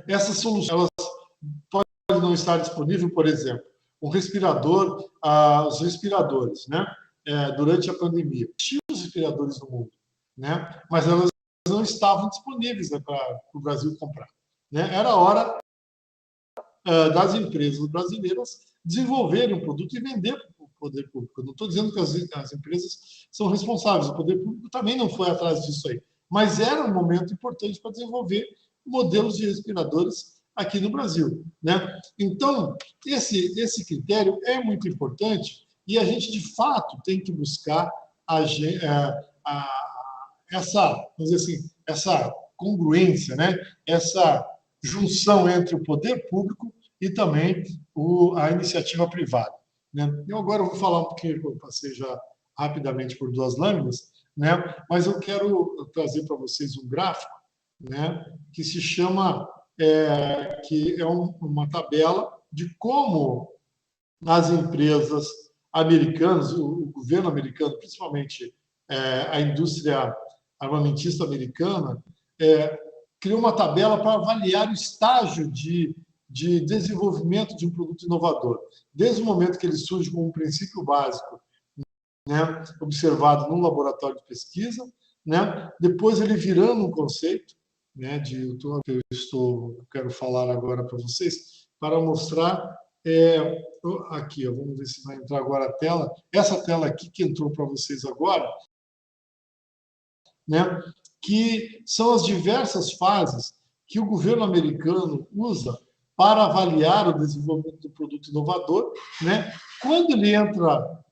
C: Essas soluções elas podem não estar disponíveis, por exemplo, um respirador, os respiradores, né? Durante a pandemia. Tinha os respiradores no mundo, né? Mas elas não estavam disponíveis, né, para o Brasil comprar, né? Era hora das empresas brasileiras desenvolverem um produto e vender para o poder público. Eu não estou dizendo que as empresas são responsáveis, o poder público também não foi atrás disso aí, mas era um momento importante para desenvolver modelos de respiradores aqui no Brasil, né? Então, esse critério é muito importante e a gente, de fato, tem que buscar essa, vamos dizer assim, essa congruência, né? Essa junção entre o poder público e também a iniciativa privada, né? Eu agora vou falar um pouquinho, eu passei já rapidamente por duas lâminas, né? Mas eu quero trazer para vocês um gráfico, né, que se chama, que é uma tabela de como as empresas americanas, o governo americano, principalmente a indústria armamentista americana, criou uma tabela para avaliar o estágio de desenvolvimento de um produto inovador. Desde o momento que ele surge como um princípio básico, né, observado num laboratório de pesquisa, né, depois ele virando um conceito, né, eu quero falar agora para vocês, para mostrar aqui, vamos ver se vai entrar agora a tela. Essa tela aqui que entrou para vocês agora, né, que são as diversas fases que o governo americano usa para avaliar o desenvolvimento do produto inovador, né? Quando ele entra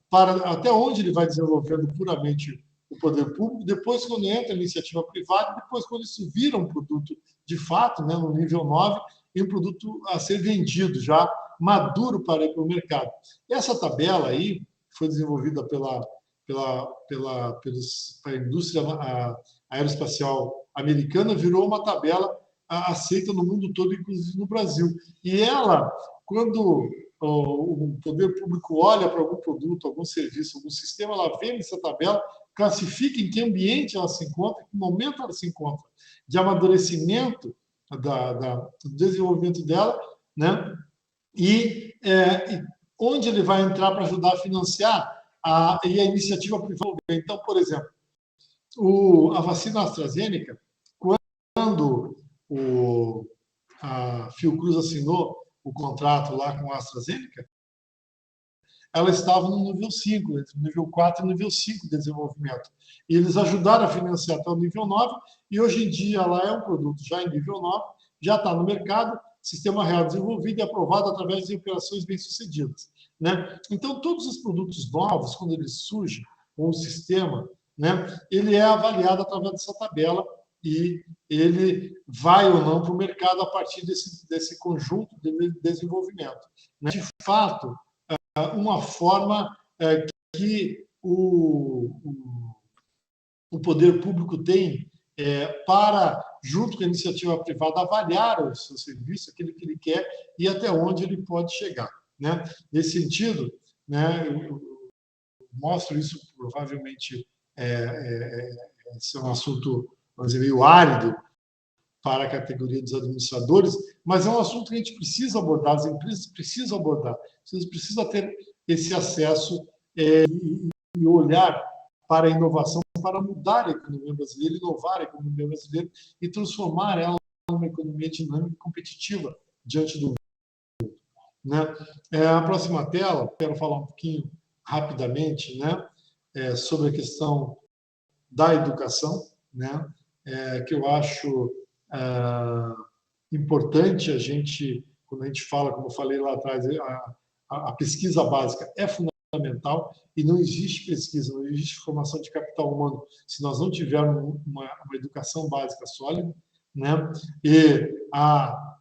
C: até onde ele vai desenvolvendo puramente o poder público, depois quando entra a iniciativa privada, depois quando isso vira um produto de fato, né, no nível 9, e um produto a ser vendido já maduro para ir para o mercado. Essa tabela aí foi desenvolvida pela indústria aeroespacial americana, virou uma tabela aceita no mundo todo, inclusive no Brasil. E ela, quando o poder público olha para algum produto, algum serviço, algum sistema, ela vê nessa tabela, classifica em que ambiente ela se encontra, em que momento ela se encontra, de amadurecimento do desenvolvimento dela, né? E onde ele vai entrar para ajudar a financiar e a iniciativa privada. Então, por exemplo, A vacina AstraZeneca, quando a Fiocruz assinou o contrato lá com a AstraZeneca, ela estava no nível 5, entre o nível 4 e o nível 5 de desenvolvimento. E eles ajudaram a financiar até o nível 9, e hoje em dia ela é um produto já em nível 9, já está no mercado, sistema real desenvolvido e aprovado através de operações bem-sucedidas, né? Então, todos os produtos novos, quando eles surgem, com o sistema, né, ele é avaliado através dessa tabela e ele vai ou não para o mercado a partir desse conjunto de desenvolvimento, né? De fato, uma forma que o poder público tem para, junto com a iniciativa privada, avaliar o seu serviço, aquilo que ele quer e até onde ele pode chegar, né? Nesse sentido, né, eu mostro isso, provavelmente, esse é um assunto, vamos dizer, meio árido para a categoria dos administradores, mas é um assunto que a gente precisa abordar, as empresas precisam abordar, precisam ter esse acesso e olhar para a inovação, para mudar a economia brasileira, inovar a economia brasileira e transformar ela numa economia dinâmica e competitiva diante do mundo, né? A próxima tela, quero falar um pouquinho rapidamente, né, sobre a questão da educação, né, que eu acho importante a gente, quando a gente fala, como eu falei lá atrás, a pesquisa básica é fundamental e não existe pesquisa, não existe formação de capital humano se nós não tivermos uma educação básica sólida, né? E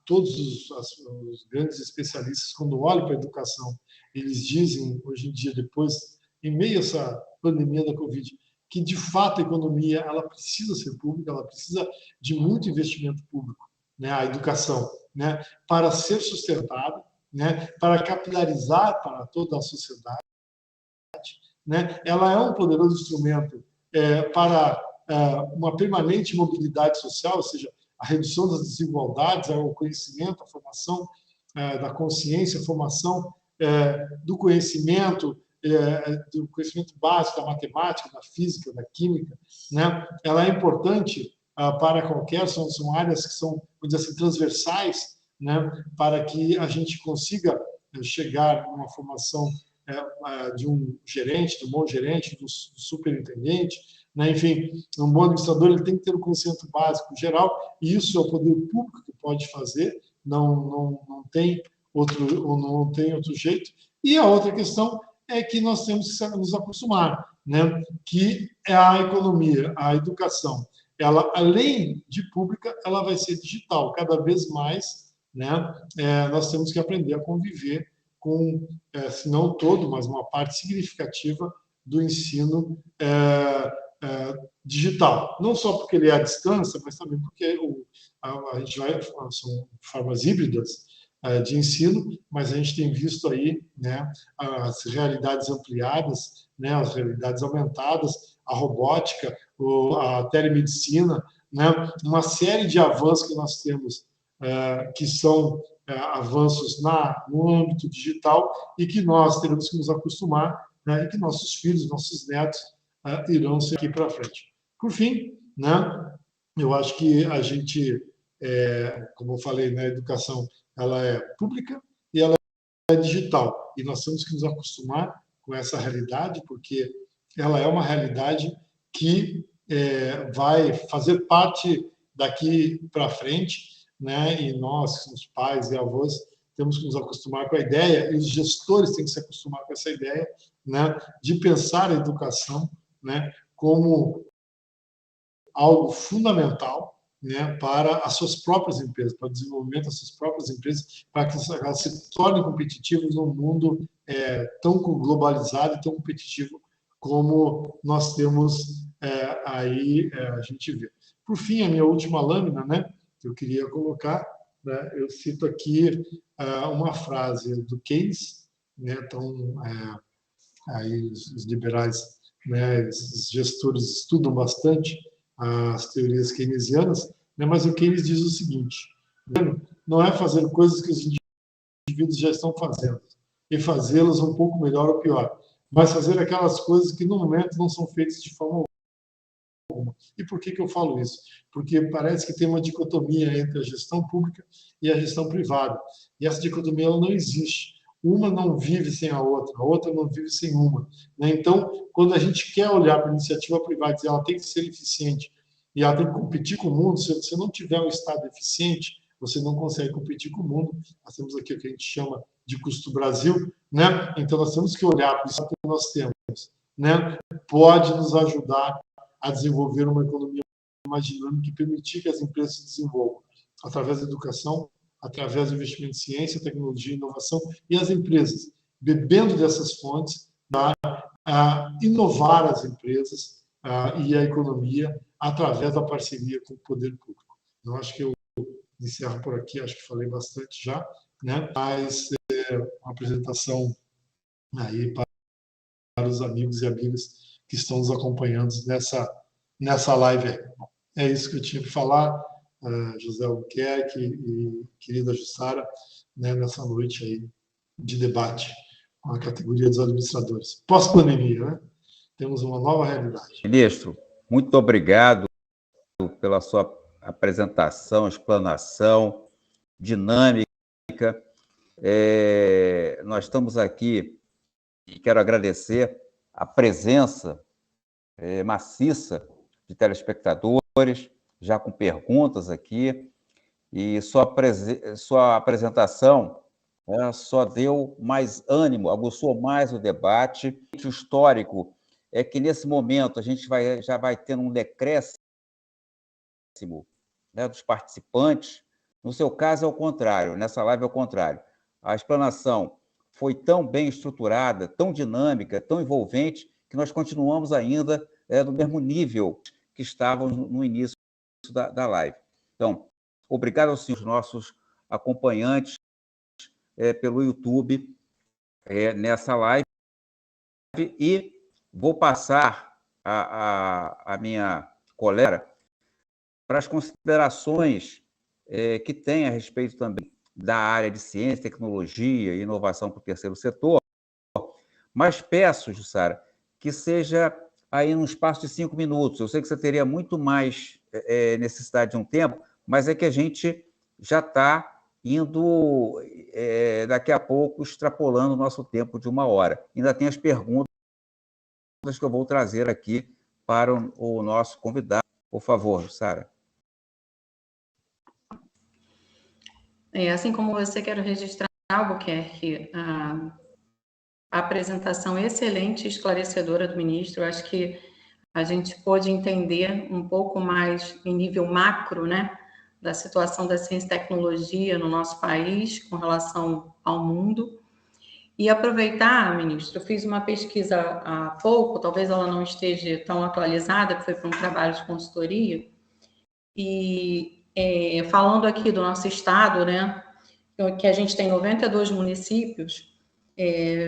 C: todos os grandes especialistas, quando olham para a educação, eles dizem, hoje em dia, depois, em meio a essa pandemia da Covid, que, de fato, a economia ela precisa ser pública, ela precisa de muito investimento público, né, a educação, né, para ser sustentada, né, para capilarizar para toda a sociedade, né, ela é um poderoso instrumento para uma permanente mobilidade social, ou seja, a redução das desigualdades, o conhecimento, a formação da consciência, a formação do conhecimento básico da matemática, da física, da química, né? Ela é importante para qualquer, são áreas que são, vamos dizer assim, transversais, né? Para que a gente consiga chegar a uma formação de um gerente, de um bom gerente, do superintendente, né? Enfim, um bom administrador ele tem que ter o conhecimento básico geral, e isso é o poder público que pode fazer, não tem outro jeito. E a outra questão é que nós temos que nos acostumar, né? Que a economia, a educação, ela, além de pública, ela vai ser digital. Cada vez mais, né? Nós temos que aprender a conviver com, se não todo, mas uma parte significativa do ensino digital. Não só porque ele é à distância, mas também porque a gente são formas híbridas de ensino, mas a gente tem visto aí, né, as realidades ampliadas, né, as realidades aumentadas, a robótica, a telemedicina, né, uma série de avanços que nós temos que são avanços no âmbito digital e que nós teremos que nos acostumar, né, e que nossos filhos, nossos netos irão ser aqui para frente. Por fim, né, eu acho que a gente, como eu falei, na educação, ela é pública e ela é digital. E nós temos que nos acostumar com essa realidade, porque ela é uma realidade que vai fazer parte daqui para frente, né? E nós, que somos pais e avós, temos que nos acostumar com a ideia, e os gestores têm que se acostumar com essa ideia, né? De pensar a educação, né? Como algo fundamental, né, para as suas próprias empresas, para o desenvolvimento das suas próprias empresas, para que elas se tornem competitivas num mundo tão globalizado e tão competitivo como nós temos aí, a gente vê. Por fim, a minha última lâmina, né, que eu queria colocar, né, eu cito aqui uma frase do Keynes, né, então, aí os liberais, né, os gestores estudam bastante as teorias keynesianas, né, mas o Keynes diz o seguinte: não é fazer coisas que os indivíduos já estão fazendo e fazê-las um pouco melhor ou pior, mas fazer aquelas coisas que no momento não são feitas de forma alguma. E por que eu falo isso? Porque parece que tem uma dicotomia entre a gestão pública e a gestão privada. E essa dicotomia ela não existe. Uma não vive sem a outra não vive sem uma. Né? Então, quando a gente quer olhar para a iniciativa privada e dizer ela tem que ser eficiente e ela tem que competir com o mundo, se você não tiver um Estado eficiente, você não consegue competir com o mundo. Nós temos aqui o que a gente chama de custo Brasil, né? Então nós temos que olhar para isso que nós temos, né? Pode nos ajudar a desenvolver uma economia mais dinâmica e permitir que as empresas se desenvolvam através da educação, através do investimento em ciência, tecnologia e inovação, e as empresas, bebendo dessas fontes, a inovar as empresas e a economia através da parceria com o poder público. Eu acho que eu encerro por aqui, acho que falei bastante já, né? Mas uma apresentação aí para os amigos e amigas que estão nos acompanhando nessa live aí. É isso que eu tinha para falar, José Albuquerque e querida Jussara, né, nessa noite aí de debate com a categoria dos administradores. Pós-pandemia, né? Temos uma nova realidade.
B: Ministro, muito obrigado pela sua apresentação, explanação, dinâmica. Nós estamos aqui e quero agradecer a presença maciça de telespectadores, já com perguntas aqui, e sua apresentação só deu mais ânimo, aguçou mais o debate. O histórico é que, nesse momento, a gente já vai tendo um decréscimo, né, dos participantes. No seu caso, é o contrário, nessa live é o contrário. A explanação foi tão bem estruturada, tão dinâmica, tão envolvente, que nós continuamos ainda no mesmo nível que estávamos no início da live. Então, obrigado aos nossos acompanhantes pelo YouTube nessa live, e vou passar a minha colega para as considerações que tem a respeito também da área de ciência, tecnologia e inovação para o terceiro setor, mas peço, Jussara, que seja aí num espaço de 5 minutos. Eu sei que você teria muito mais necessidade de um tempo, mas é que a gente já está indo, daqui a pouco, extrapolando o nosso tempo de 1 hora. Ainda tem as perguntas que eu vou trazer aqui para o nosso convidado. Por favor, Jussara.
A: Assim como você, quero registrar, Albuquerque, a apresentação excelente e esclarecedora do ministro. Eu acho que a gente pôde entender um pouco mais em nível macro, né, da situação da ciência e tecnologia no nosso país com relação ao mundo. E aproveitar, ministro, eu fiz uma pesquisa há pouco, talvez ela não esteja tão atualizada, que foi para um trabalho de consultoria, e falando aqui do nosso estado, né, que a gente tem 92 municípios,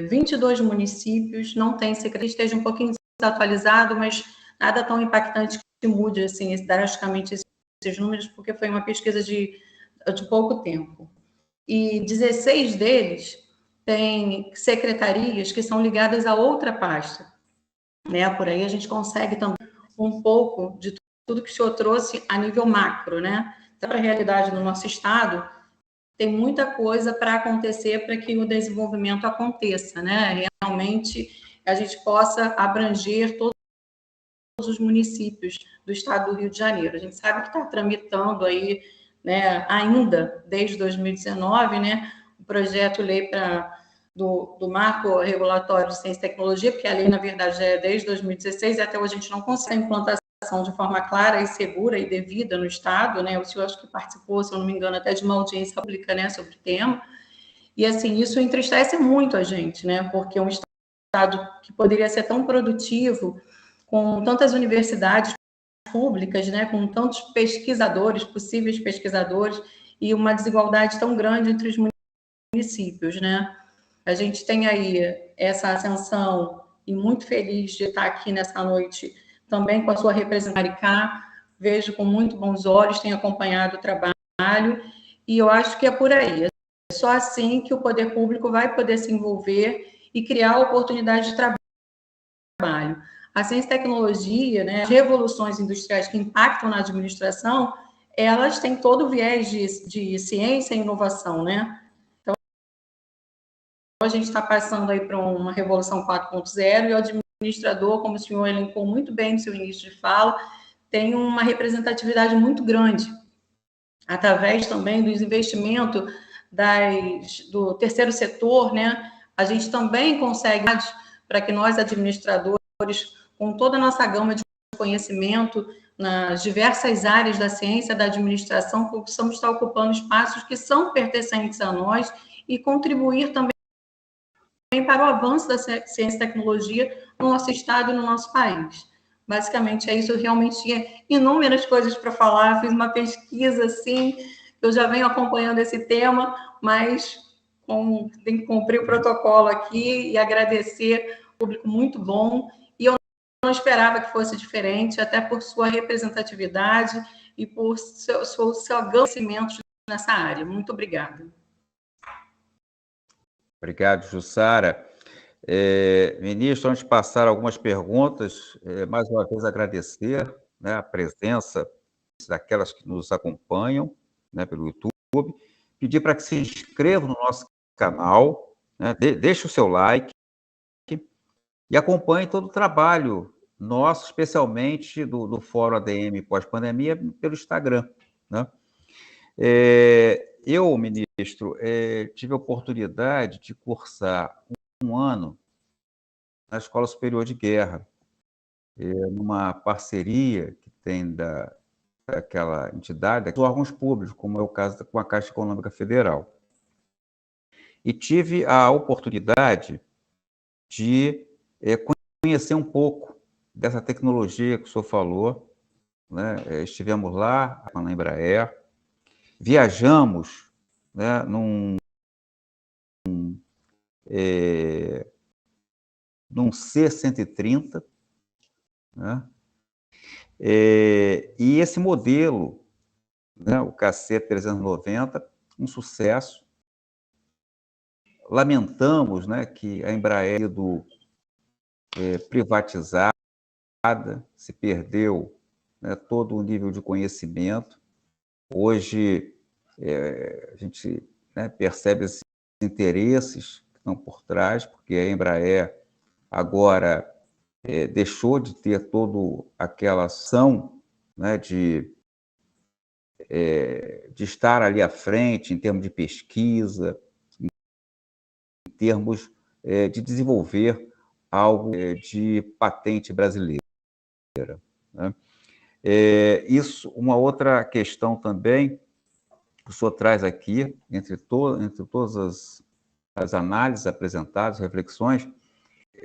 A: 22 municípios não têm secretaria, esteja um pouquinho desatualizado, mas nada tão impactante que mude assim, drasticamente esses números, porque foi uma pesquisa de pouco tempo. E 16 deles têm secretarias que são ligadas a outra pasta, né? Por aí a gente consegue também um pouco de tudo que o senhor trouxe a nível macro, né? Então, para a realidade do nosso estado, tem muita coisa para acontecer para que o desenvolvimento aconteça, né? Realmente a gente possa abranger todos os municípios do estado do Rio de Janeiro. A gente sabe que está tramitando aí, né, ainda desde 2019, né, o projeto-lei do marco regulatório de ciência e tecnologia, porque a lei, na verdade, já é desde 2016 e até hoje a gente não consegue a implantação de forma clara e segura e devida no Estado, né? O senhor acho que participou, se eu não me engano, até de uma audiência pública, né, sobre o tema. E, assim, isso entristece muito a gente, né? Porque um Estado que poderia ser tão produtivo, com tantas universidades públicas, né, com tantos pesquisadores, possíveis pesquisadores, e uma desigualdade tão grande entre os municípios, né? A gente tem aí essa ascensão, e muito feliz de estar aqui nessa noite também com a sua representação, vejo com muito bons olhos, tenho acompanhado o trabalho, e eu acho que é por aí. É só assim que o poder público vai poder se envolver e criar oportunidades de trabalho. A ciência e tecnologia, né, as revoluções industriais que impactam na administração, elas têm todo o viés de ciência e inovação, né? Então, a gente está passando aí para uma revolução 4.0 e o administrador, como o senhor elencou muito bem no seu início de fala, tem uma representatividade muito grande, através também dos investimentos do terceiro setor, né? A gente também consegue, para que nós, administradores, com toda a nossa gama de conhecimento nas diversas áreas da ciência, da administração, possamos estar ocupando espaços que são pertencentes a nós e contribuir também para o avanço da ciência e tecnologia no nosso estado e no nosso país. Basicamente é isso. Eu realmente tinha inúmeras coisas para falar, fiz uma pesquisa assim, eu já venho acompanhando esse tema, mas tem que cumprir o protocolo aqui e agradecer, público muito bom, e eu não esperava que fosse diferente, até por sua representatividade e por seu conhecimento nessa área. Muito obrigada.
B: Obrigado, Jussara. Ministro, antes de passar algumas perguntas, mais uma vez agradecer, né, a presença daquelas que nos acompanham, né, pelo YouTube, pedir para que se inscrevam no nosso canal, né, deixe o seu like e acompanhe todo o trabalho nosso, especialmente do Fórum ADM pós-pandemia, pelo Instagram, né? Eu, ministro, tive a oportunidade de cursar um ano na Escola Superior de Guerra, numa parceria que tem daquela entidade, dos órgãos públicos, como é o caso com a Caixa Econômica Federal. E tive a oportunidade de conhecer um pouco dessa tecnologia que o senhor falou, né? Estivemos lá, na Embraer, viajamos, né, num C-130, né? E esse modelo, né, o KC-390, um sucesso. Lamentamos, né, que a Embraer privatizada, se perdeu, né, todo o nível de conhecimento. Hoje, a gente, né, percebe esses interesses que estão por trás, porque a Embraer agora deixou de ter toda aquela ação, né, de estar ali à frente em termos de pesquisa, em termos de desenvolver algo de patente brasileira, né? Isso, uma outra questão também que o senhor traz aqui, entre todas as análises apresentadas, reflexões,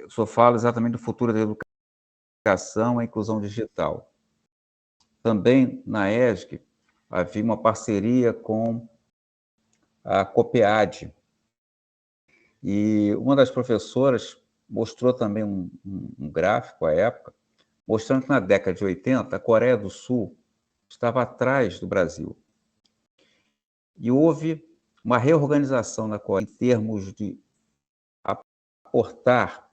B: o senhor fala exatamente do futuro da educação e a inclusão digital. Também, na ESG, havia uma parceria com a COPEAD, e uma das professoras mostrou também um gráfico à época, mostrando que na década de 80, a Coreia do Sul estava atrás do Brasil. E houve uma reorganização na Coreia em termos de aportar,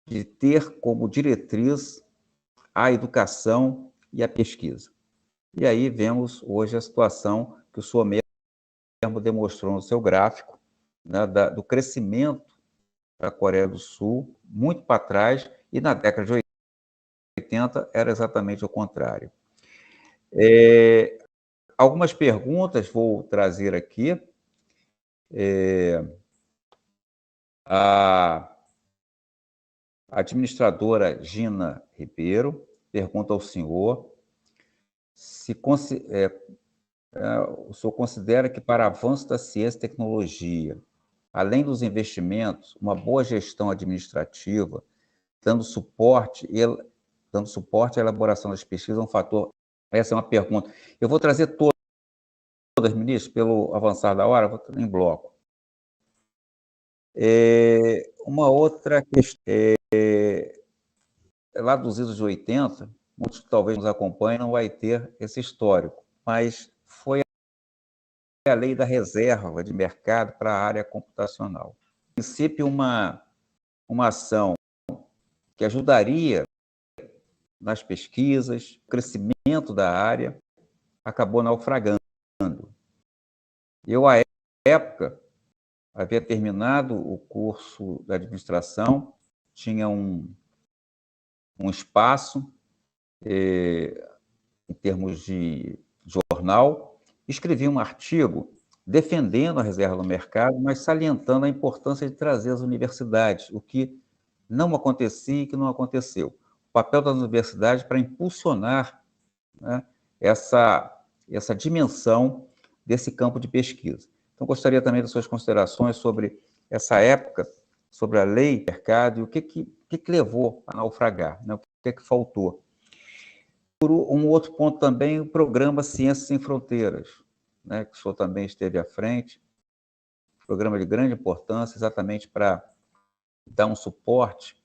B: de ter como diretriz a educação e a pesquisa. E aí vemos hoje a situação que o senhor mesmo demonstrou no seu gráfico, né, do crescimento da Coreia do Sul, muito para trás, e na década de 80 era exatamente o contrário. Algumas perguntas vou trazer aqui. A administradora Gina Ribeiro pergunta ao senhor se o senhor considera que, para avanço da ciência e tecnologia, além dos investimentos, uma boa gestão administrativa, dando suporte à elaboração das pesquisas, é um fator. Essa é uma pergunta. Eu vou trazer todas, ministro, pelo avançar da hora, vou em bloco. Uma outra questão, lá dos anos de 80, muitos que talvez nos acompanhem não vai ter esse histórico, mas foi a lei da reserva de mercado para a área computacional. No princípio, uma ação que ajudaria nas pesquisas, o crescimento da área acabou naufragando. Eu, à época, havia terminado o curso da administração, tinha um espaço em termos de jornal, escrevi um artigo defendendo a reserva do mercado, mas salientando a importância de trazer as universidades, o que não acontecia e que não aconteceu. O papel das universidades para impulsionar, né, essa dimensão desse campo de pesquisa. Então, gostaria também das suas considerações sobre essa época, sobre a lei do mercado e o que levou a naufragar, né? O que faltou. Por um outro ponto também, o programa Ciências Sem Fronteiras, né, que o senhor também esteve à frente, programa de grande importância, exatamente para dar um suporte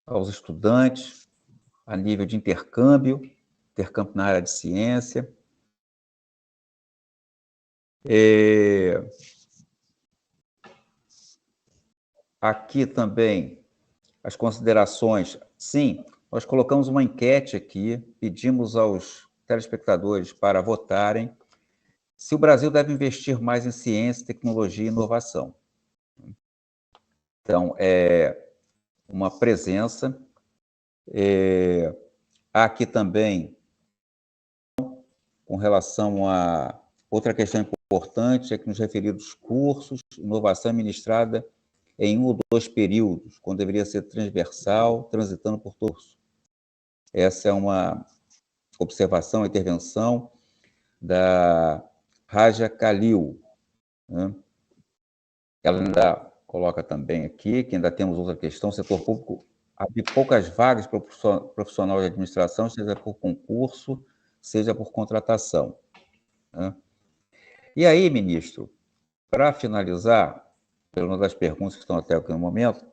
B: aos estudantes a nível de intercâmbio na área de ciência. Aqui também as considerações. Sim, nós colocamos uma enquete aqui, pedimos aos telespectadores para votarem se o Brasil deve investir mais em ciência, tecnologia e inovação. Então, é uma presença. Há aqui também, com relação a outra questão importante, é que nos referidos cursos, inovação ministrada em 1 ou 2 períodos, quando deveria ser transversal, transitando por todos. Essa é uma observação, intervenção da Raja Khalil, né? Ela ainda coloca também aqui que ainda temos outra questão, o setor público abre poucas vagas para o profissional de administração, seja por concurso, seja por contratação, né? E aí, ministro, para finalizar, pela uma das perguntas que estão até aqui no momento,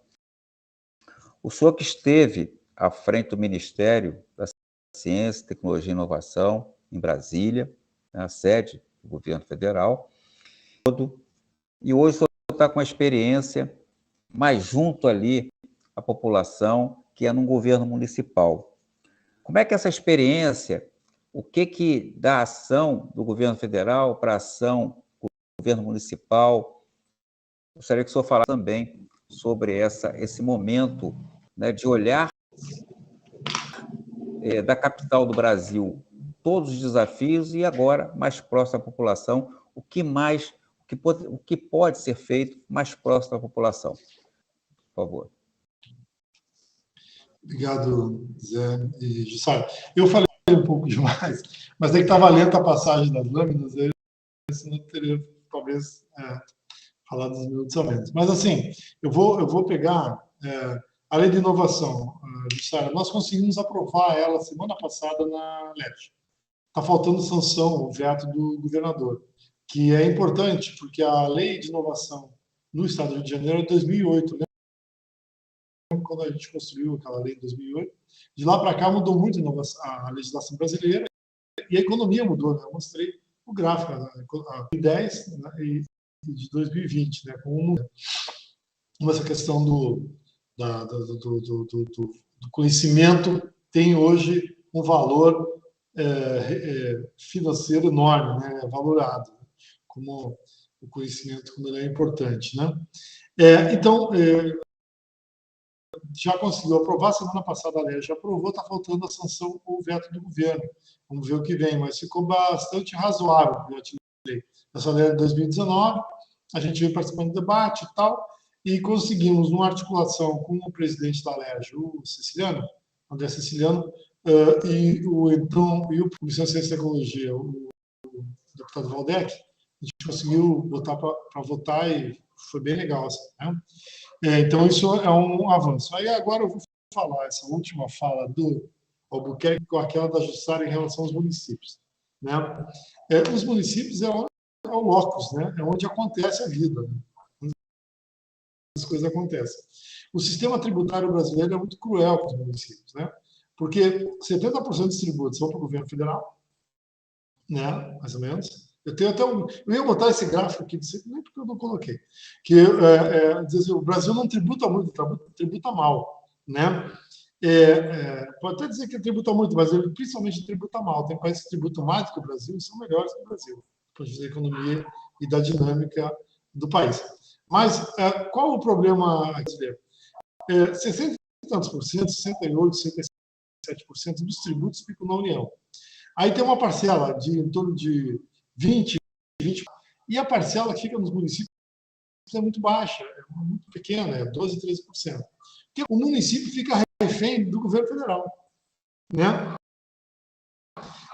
B: o senhor que esteve à frente do Ministério da Ciência, Tecnologia e Inovação, em Brasília, na sede do governo federal, e hoje o senhor está com a experiência mais junto ali à população, que é num governo municipal. Como é que essa experiência, o que dá ação do governo federal para a ação do governo municipal? Gostaria que o senhor falasse também sobre esse momento, né, de olhar da capital do Brasil todos os desafios e agora mais próximo à população, o que pode ser feito mais próximo à população. Por favor.
C: Obrigado, Zé e Jussara. Eu falei um pouco demais, mas é que estava lenta a passagem das lâminas, aí senão teria, talvez, falado dos minutos a menos. Mas, assim, eu vou pegar a lei de inovação, Jussara. Nós conseguimos aprovar ela semana passada na LERJ. Está faltando sanção, o veto do governador, que é importante, porque a lei de inovação no estado do Rio de Janeiro é de 2008, né? Quando a gente construiu aquela lei em 2008, de lá para cá mudou muito a legislação brasileira e a economia mudou, né? Eu mostrei o gráfico, a 2010, né, e de 2020, né, com essa questão do conhecimento tem hoje um valor financeiro enorme, né, valorado, como o conhecimento, como ele é importante, né? Então, já conseguiu aprovar, semana passada a lei já aprovou, está faltando a sanção ou o veto do governo. Vamos ver o que vem, mas ficou bastante razoável o veto de lei. Essa lei é de 2019, a gente veio participando do debate e tal, e conseguimos, numa articulação com o presidente da LERJ, o Ceciliano, André Ceciliano, e o Comissão de Ciência e Tecnologia, o deputado Valdec, a gente conseguiu botar para votar e foi bem legal, assim, né? Então, isso é um avanço. Aí, agora, eu vou falar essa última fala do Albuquerque com aquela da Jussara em relação aos municípios, né? Os municípios é o locus, né? É onde acontece a vida, né? Onde as coisas acontecem. O sistema tributário brasileiro é muito cruel com os municípios, né? Porque 70% dos tributos vão para o governo federal, né? Mais ou menos. Eu tenho até eu ia botar esse gráfico aqui, nem porque eu não coloquei, que diz assim, o Brasil não tributa muito, tributa mal, né? Pode até dizer que tributa muito, mas ele principalmente tributa mal. Tem países que tributam mais do que o Brasil e são melhores que o Brasil, do ponto de vista da economia e da dinâmica do país. Mas qual o problema brasileiro? 60 e tantos por cento, 68%, 67% dos tributos ficam na União. Aí tem uma parcela de em torno de 20%, e a parcela que fica nos municípios é muito baixa, é muito pequena, é 12%, 13%. Porque o município fica refém do governo federal, né?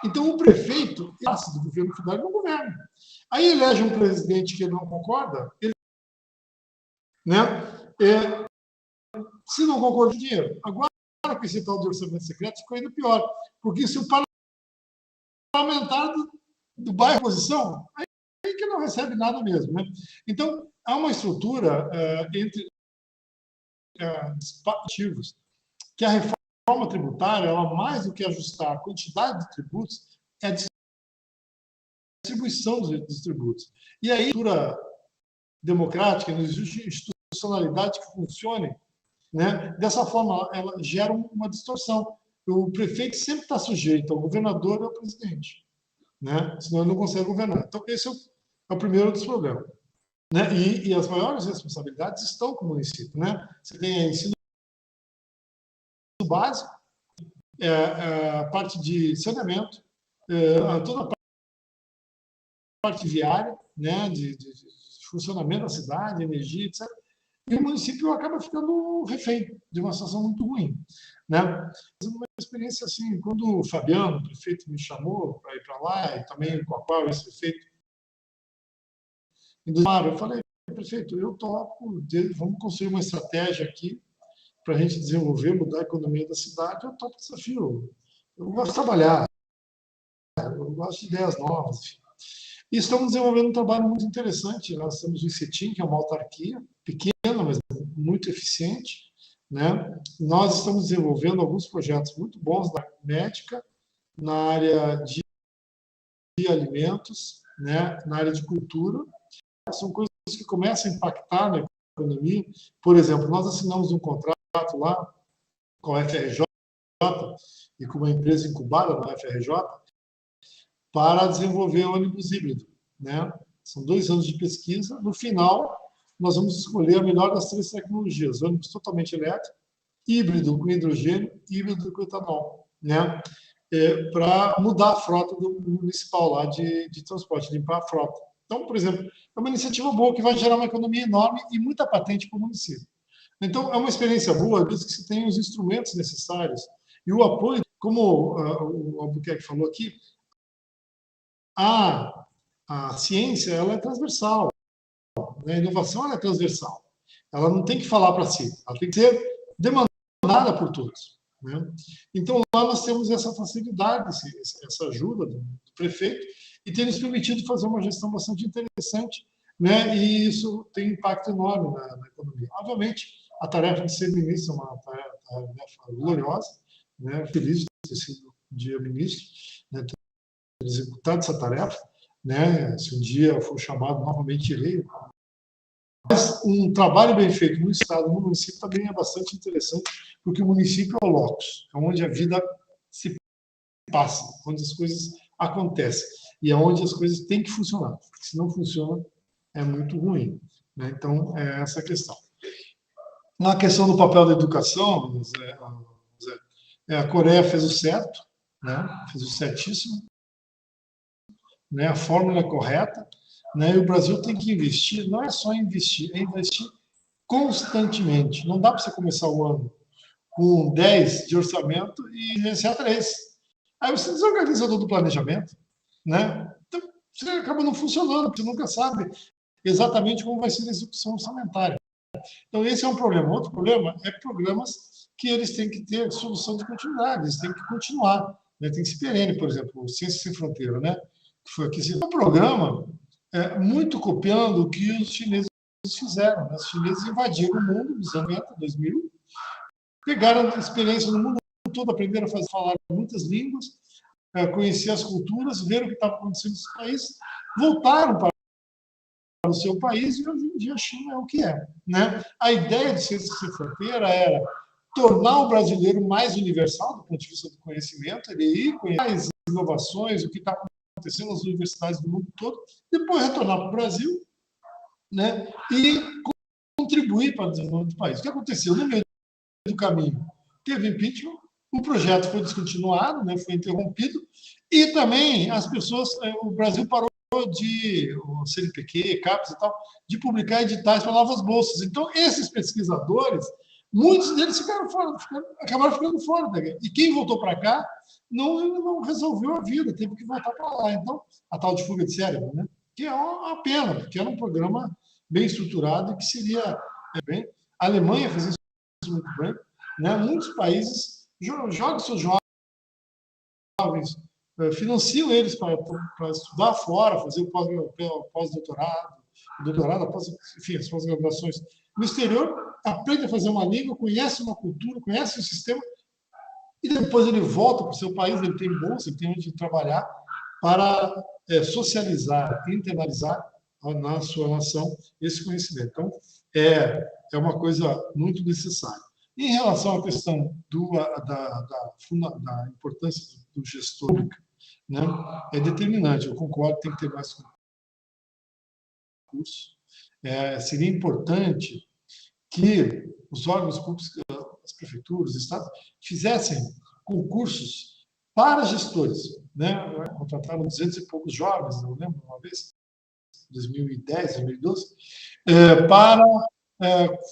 C: Então, o prefeito, do governo federal, não governa. Aí elege um presidente que ele não concorda, né? Se não concorda com o dinheiro. Agora, com esse tal de orçamento secreto, ficou ainda pior. Porque se o parlamentar do bairro oposição, aí que não recebe nada mesmo, né? Então, há uma estrutura entre ativos que a reforma tributária, ela, mais do que ajustar a quantidade de tributos, é a distribuição dos tributos. E aí, a estrutura democrática, não existe institucionalidade que funcione, né? Dessa forma, ela gera uma distorção. O prefeito sempre está sujeito ao governador e ao presidente, né? Senão ele não consegue governar. Então, esse é o primeiro dos problemas, né? E as maiores responsabilidades estão com o município, né? Você tem ensino básico, a parte de saneamento, toda a parte viária, né? De funcionamento da cidade, energia, etc. E o município acaba ficando refém de uma situação muito ruim, né? Uma experiência assim, quando o Fabiano, o prefeito, me chamou para ir para lá, e também com a qual esse prefeito, eu falei, prefeito, eu topo, vamos construir uma estratégia aqui para a gente desenvolver, mudar a economia da cidade, eu topo o desafio. Eu gosto de trabalhar, eu gosto de ideias novas, enfim. E estamos desenvolvendo um trabalho muito interessante. Nós temos o ICETIM, que é uma autarquia pequena, mas muito eficiente, né? Nós estamos desenvolvendo alguns projetos muito bons na médica, na área de alimentos, né? Na área de cultura. São coisas que começam a impactar na economia. Por exemplo, nós assinamos um contrato lá com a FRJ e com uma empresa incubada na FRJ para desenvolver ônibus híbrido, né? São 2 anos de pesquisa. No final, nós vamos escolher a melhor das 3 tecnologias: ônibus totalmente elétrico, híbrido com hidrogênio, híbrido com etanol, né? Para mudar a frota do municipal lá de transporte, limpar a frota. Então, por exemplo, é uma iniciativa boa que vai gerar uma economia enorme e muita patente para o município. Então, é uma experiência boa, desde que se tenha os instrumentos necessários e o apoio, como o Albuquerque falou aqui, a ciência ela é transversal, né? A inovação ela é transversal. Ela não tem que falar para si, ela tem que ser demandada por todos, né? Então, lá nós temos essa facilidade, essa ajuda do prefeito, e tem nos permitido fazer uma gestão bastante interessante, né? E isso tem impacto enorme na economia. Obviamente, a tarefa de ser ministro é uma tarefa gloriosa, né? Feliz de ter sido um dia ministro, né? Ter executado essa tarefa, né? Se um dia for chamado, novamente irei. Mas um trabalho bem feito no Estado, no município, também é bastante interessante, porque o município é o locus, é onde a vida se passa, onde as coisas acontecem, e é onde as coisas têm que funcionar. Se não funciona, é muito ruim, né? Então, é essa a questão. Na questão do papel da educação, a Coreia fez o certo, né? Fez o certíssimo, né? A fórmula é correta, né? E o Brasil tem que investir, não é só investir, é investir constantemente. Não dá para você começar o ano com 10 de orçamento e gerenciar 3. Aí você desorganiza todo o planejamento, né? Então, você acaba não funcionando, porque você nunca sabe exatamente como vai ser a execução orçamentária. Então, esse é um problema. Outro problema é programas que eles têm que ter solução de continuidade, eles têm que continuar, né? Tem que ser perene, por exemplo, o Ciência Sem Fronteira, né? Que foi aqui. É um programa muito copiando o que os chineses fizeram, né? Os chineses invadiram o mundo nos anos 90, 2000, pegaram a experiência no mundo todo, aprenderam a falar muitas línguas, conhecer as culturas, ver o que estava acontecendo nos países, voltaram para o seu país e hoje em dia a China é o que é, né? A ideia de Ciência Sem Fronteira era tornar o brasileiro mais universal do ponto de vista do conhecimento, ele ir conhecer as inovações, o que está acontecendo nas universidades do mundo todo, depois retornar para o Brasil, né, e contribuir para o desenvolvimento do país. O que aconteceu no meio do caminho? Teve impeachment, o projeto foi descontinuado, né, foi interrompido, e também as pessoas, o Brasil parou de, o CNPq, CAPES e tal, de publicar editais para novas bolsas. Então, esses pesquisadores, muitos deles acabaram ficando fora da guerra. E quem voltou para cá não resolveu a vida, teve que voltar para lá. Então, a tal de fuga de cérebro, né? Que é uma pena, porque era um programa bem estruturado e que seria bem. A Alemanha fez isso muito bem, né? Muitos países jogam seus jovens, financiam eles para estudar fora, fazer o pós-doutorado, enfim, as pós-graduações no exterior, aprende a fazer uma língua, conhece uma cultura, conhece o sistema, e depois ele volta para o seu país, ele tem bolsa, ele tem onde trabalhar para socializar, internalizar na sua nação esse conhecimento. Então, é uma coisa muito necessária. Em relação à questão da importância do gestor público, né, é determinante. Eu concordo, tem que ter mais recursos. Seria importante que os órgãos públicos, as prefeituras, os estados, fizessem concursos para gestores, né? Contrataram 200 e poucos jovens, não lembro, uma vez, 2010, 2012, para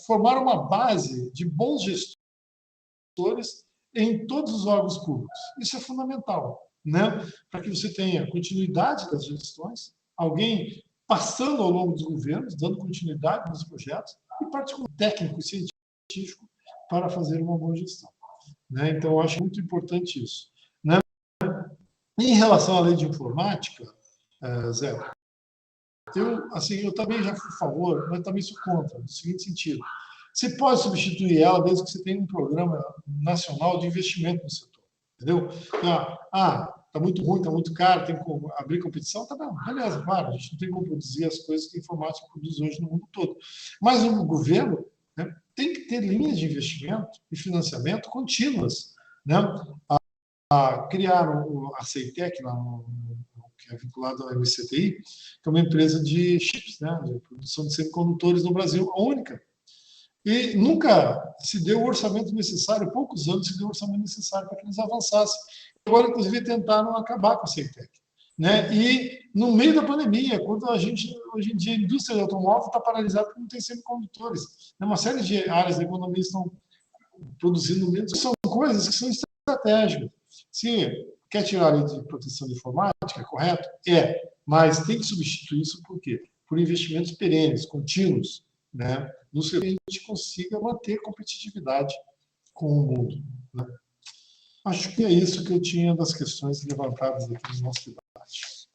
C: formar uma base de bons gestores em todos os órgãos públicos. Isso é fundamental, né? Para que você tenha continuidade das gestões, alguém passando ao longo dos governos, dando continuidade nos projetos, e particular técnico e científico para fazer uma boa gestão, né? Então, eu acho muito importante isso, né? Em relação à lei de informática, Zé, eu também já fui a favor, mas também sou contra, no seguinte sentido. Você pode substituir ela desde que você tenha um programa nacional de investimento no setor, entendeu? Está muito ruim, está muito caro, tem que abrir competição, tá bom, beleza, claro, a gente não tem como produzir as coisas que a informática produz hoje no mundo todo. Mas o governo, né, tem que ter linhas de investimento e financiamento contínuas, né? Criaram a CEITEC, que é vinculado ao MCTI, que é uma empresa de chips, né, de produção de semicondutores no Brasil, a única. E nunca se deu o orçamento necessário, poucos anos se deu o orçamento necessário para que eles avançassem. Agora, inclusive, tentaram acabar com a CEITEC, né? E no meio da pandemia, quando hoje em dia, a indústria de automóvel está paralisada porque não tem semicondutores. Uma série de áreas da economia estão produzindo menos. São coisas que são estratégicas. Se quer tirar a lei de proteção de informática, é correto? Mas tem que substituir isso por quê? Por investimentos perenes, contínuos, né? No que a gente consiga manter competitividade com o mundo, né? Acho que é isso que eu tinha das questões levantadas aqui no nosso debate.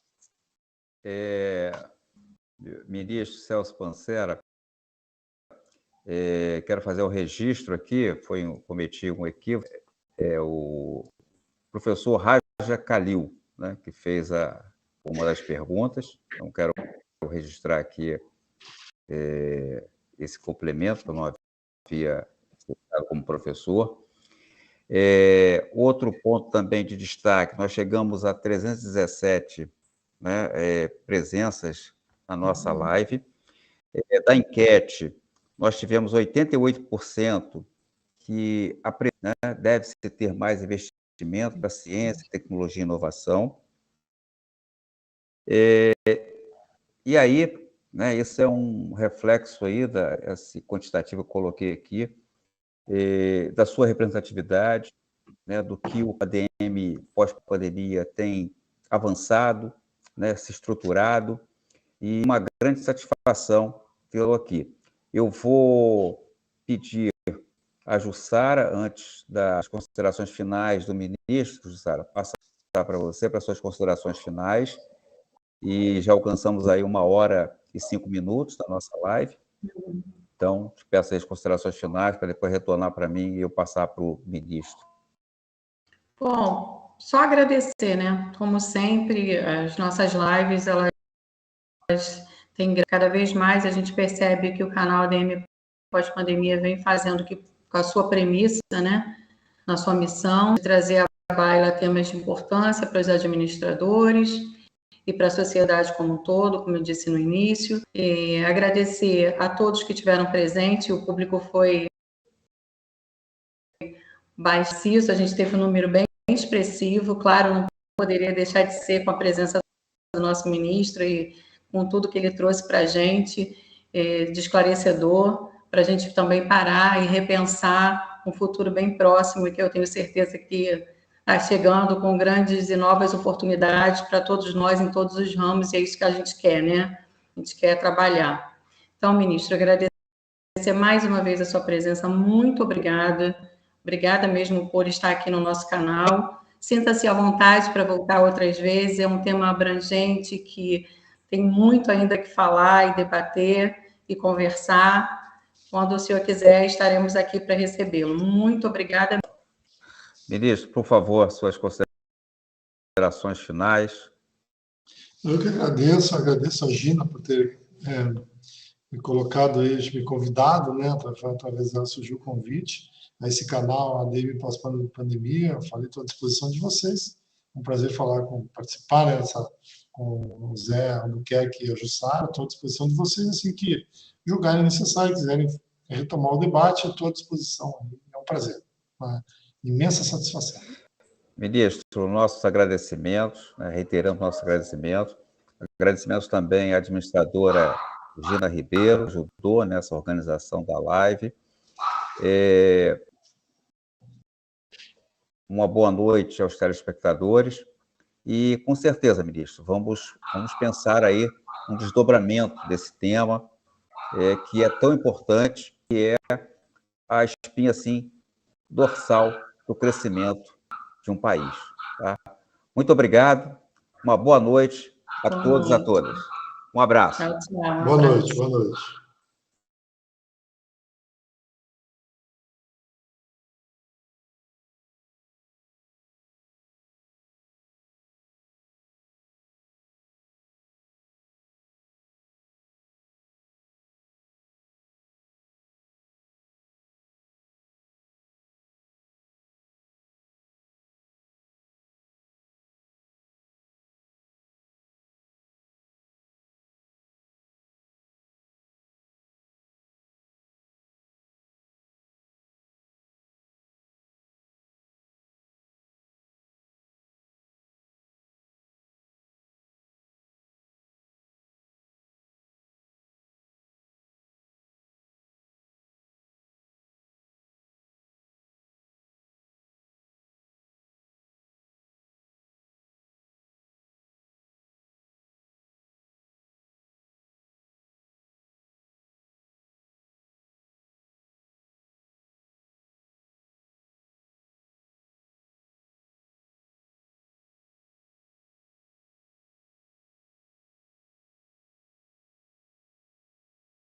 B: Ministro Celso Pancera, quero fazer um registro aqui, cometi um equívoco, o professor Raja Khalil, né, que fez uma das perguntas, então quero registrar aqui esse complemento, que eu não havia citado como professor. Outro ponto também de destaque, nós chegamos a 317, né, presenças na nossa live. Da enquete, nós tivemos 88% que deve-se ter mais investimento para ciência, tecnologia e inovação. E aí, né, isso é um reflexo aí esse quantitativo que eu coloquei aqui, da sua representatividade, né, do que o ADM pós-pandemia tem avançado, né, se estruturado, e uma grande satisfação tê-lo aqui. Eu vou pedir a Jussara, antes das considerações finais do ministro, Jussara, passar para você, para suas considerações finais, e já alcançamos aí 1h05 da nossa live. Então, te peço as considerações finais para depois retornar para mim e eu passar para o ministro.
A: Bom, só agradecer, né? Como sempre, as nossas lives, elas têm cada vez mais, a gente percebe que o canal ADM pós-pandemia vem fazendo o que com a sua premissa, né, na sua missão, de trazer à baila temas de importância para os administradores e para a sociedade como um todo, como eu disse no início. E agradecer a todos que estiveram presentes, o público foi baixíssimo, a gente teve um número bem expressivo, claro, não poderia deixar de ser com a presença do nosso ministro e com tudo que ele trouxe para a gente, de esclarecedor, para a gente também parar e repensar um futuro bem próximo, que eu tenho certeza que está chegando com grandes e novas oportunidades para todos nós em todos os ramos, e é isso que a gente quer, né? A gente quer trabalhar. Então, ministro, agradecer mais uma vez a sua presença, muito obrigada. Obrigada mesmo por estar aqui no nosso canal. Sinta-se à vontade para voltar outras vezes, é um tema abrangente que tem muito ainda que falar e debater e conversar. Quando o senhor quiser, estaremos aqui para recebê-lo. Muito obrigada.
B: Ministro, por favor, suas considerações finais.
C: Eu que agradeço a Gina por ter me colocado aí, me convidado, né, através dela surgiu o convite a esse canal, a ADM pós-pandemia. Eu falei, estou à disposição de vocês. É um prazer participar com o Zé Albuquerque e a Jussara. Estou à disposição de vocês, assim que julgarem necessário, quiserem retomar o debate, eu estou à disposição. É um prazer, uma imensa satisfação.
B: Ministro, nossos agradecimentos, né, reiterando nossos agradecimentos. Agradecimentos também à administradora Gina Ribeiro, que ajudou nessa organização da live. Uma boa noite aos telespectadores. E, com certeza, ministro, vamos pensar aí um desdobramento desse tema, que é tão importante, que é a espinha, assim, dorsal do crescimento de um país. Tá? Muito obrigado, uma boa noite a todos e a todas. Um abraço.
A: Tchau, tchau.
C: Boa noite, boa noite.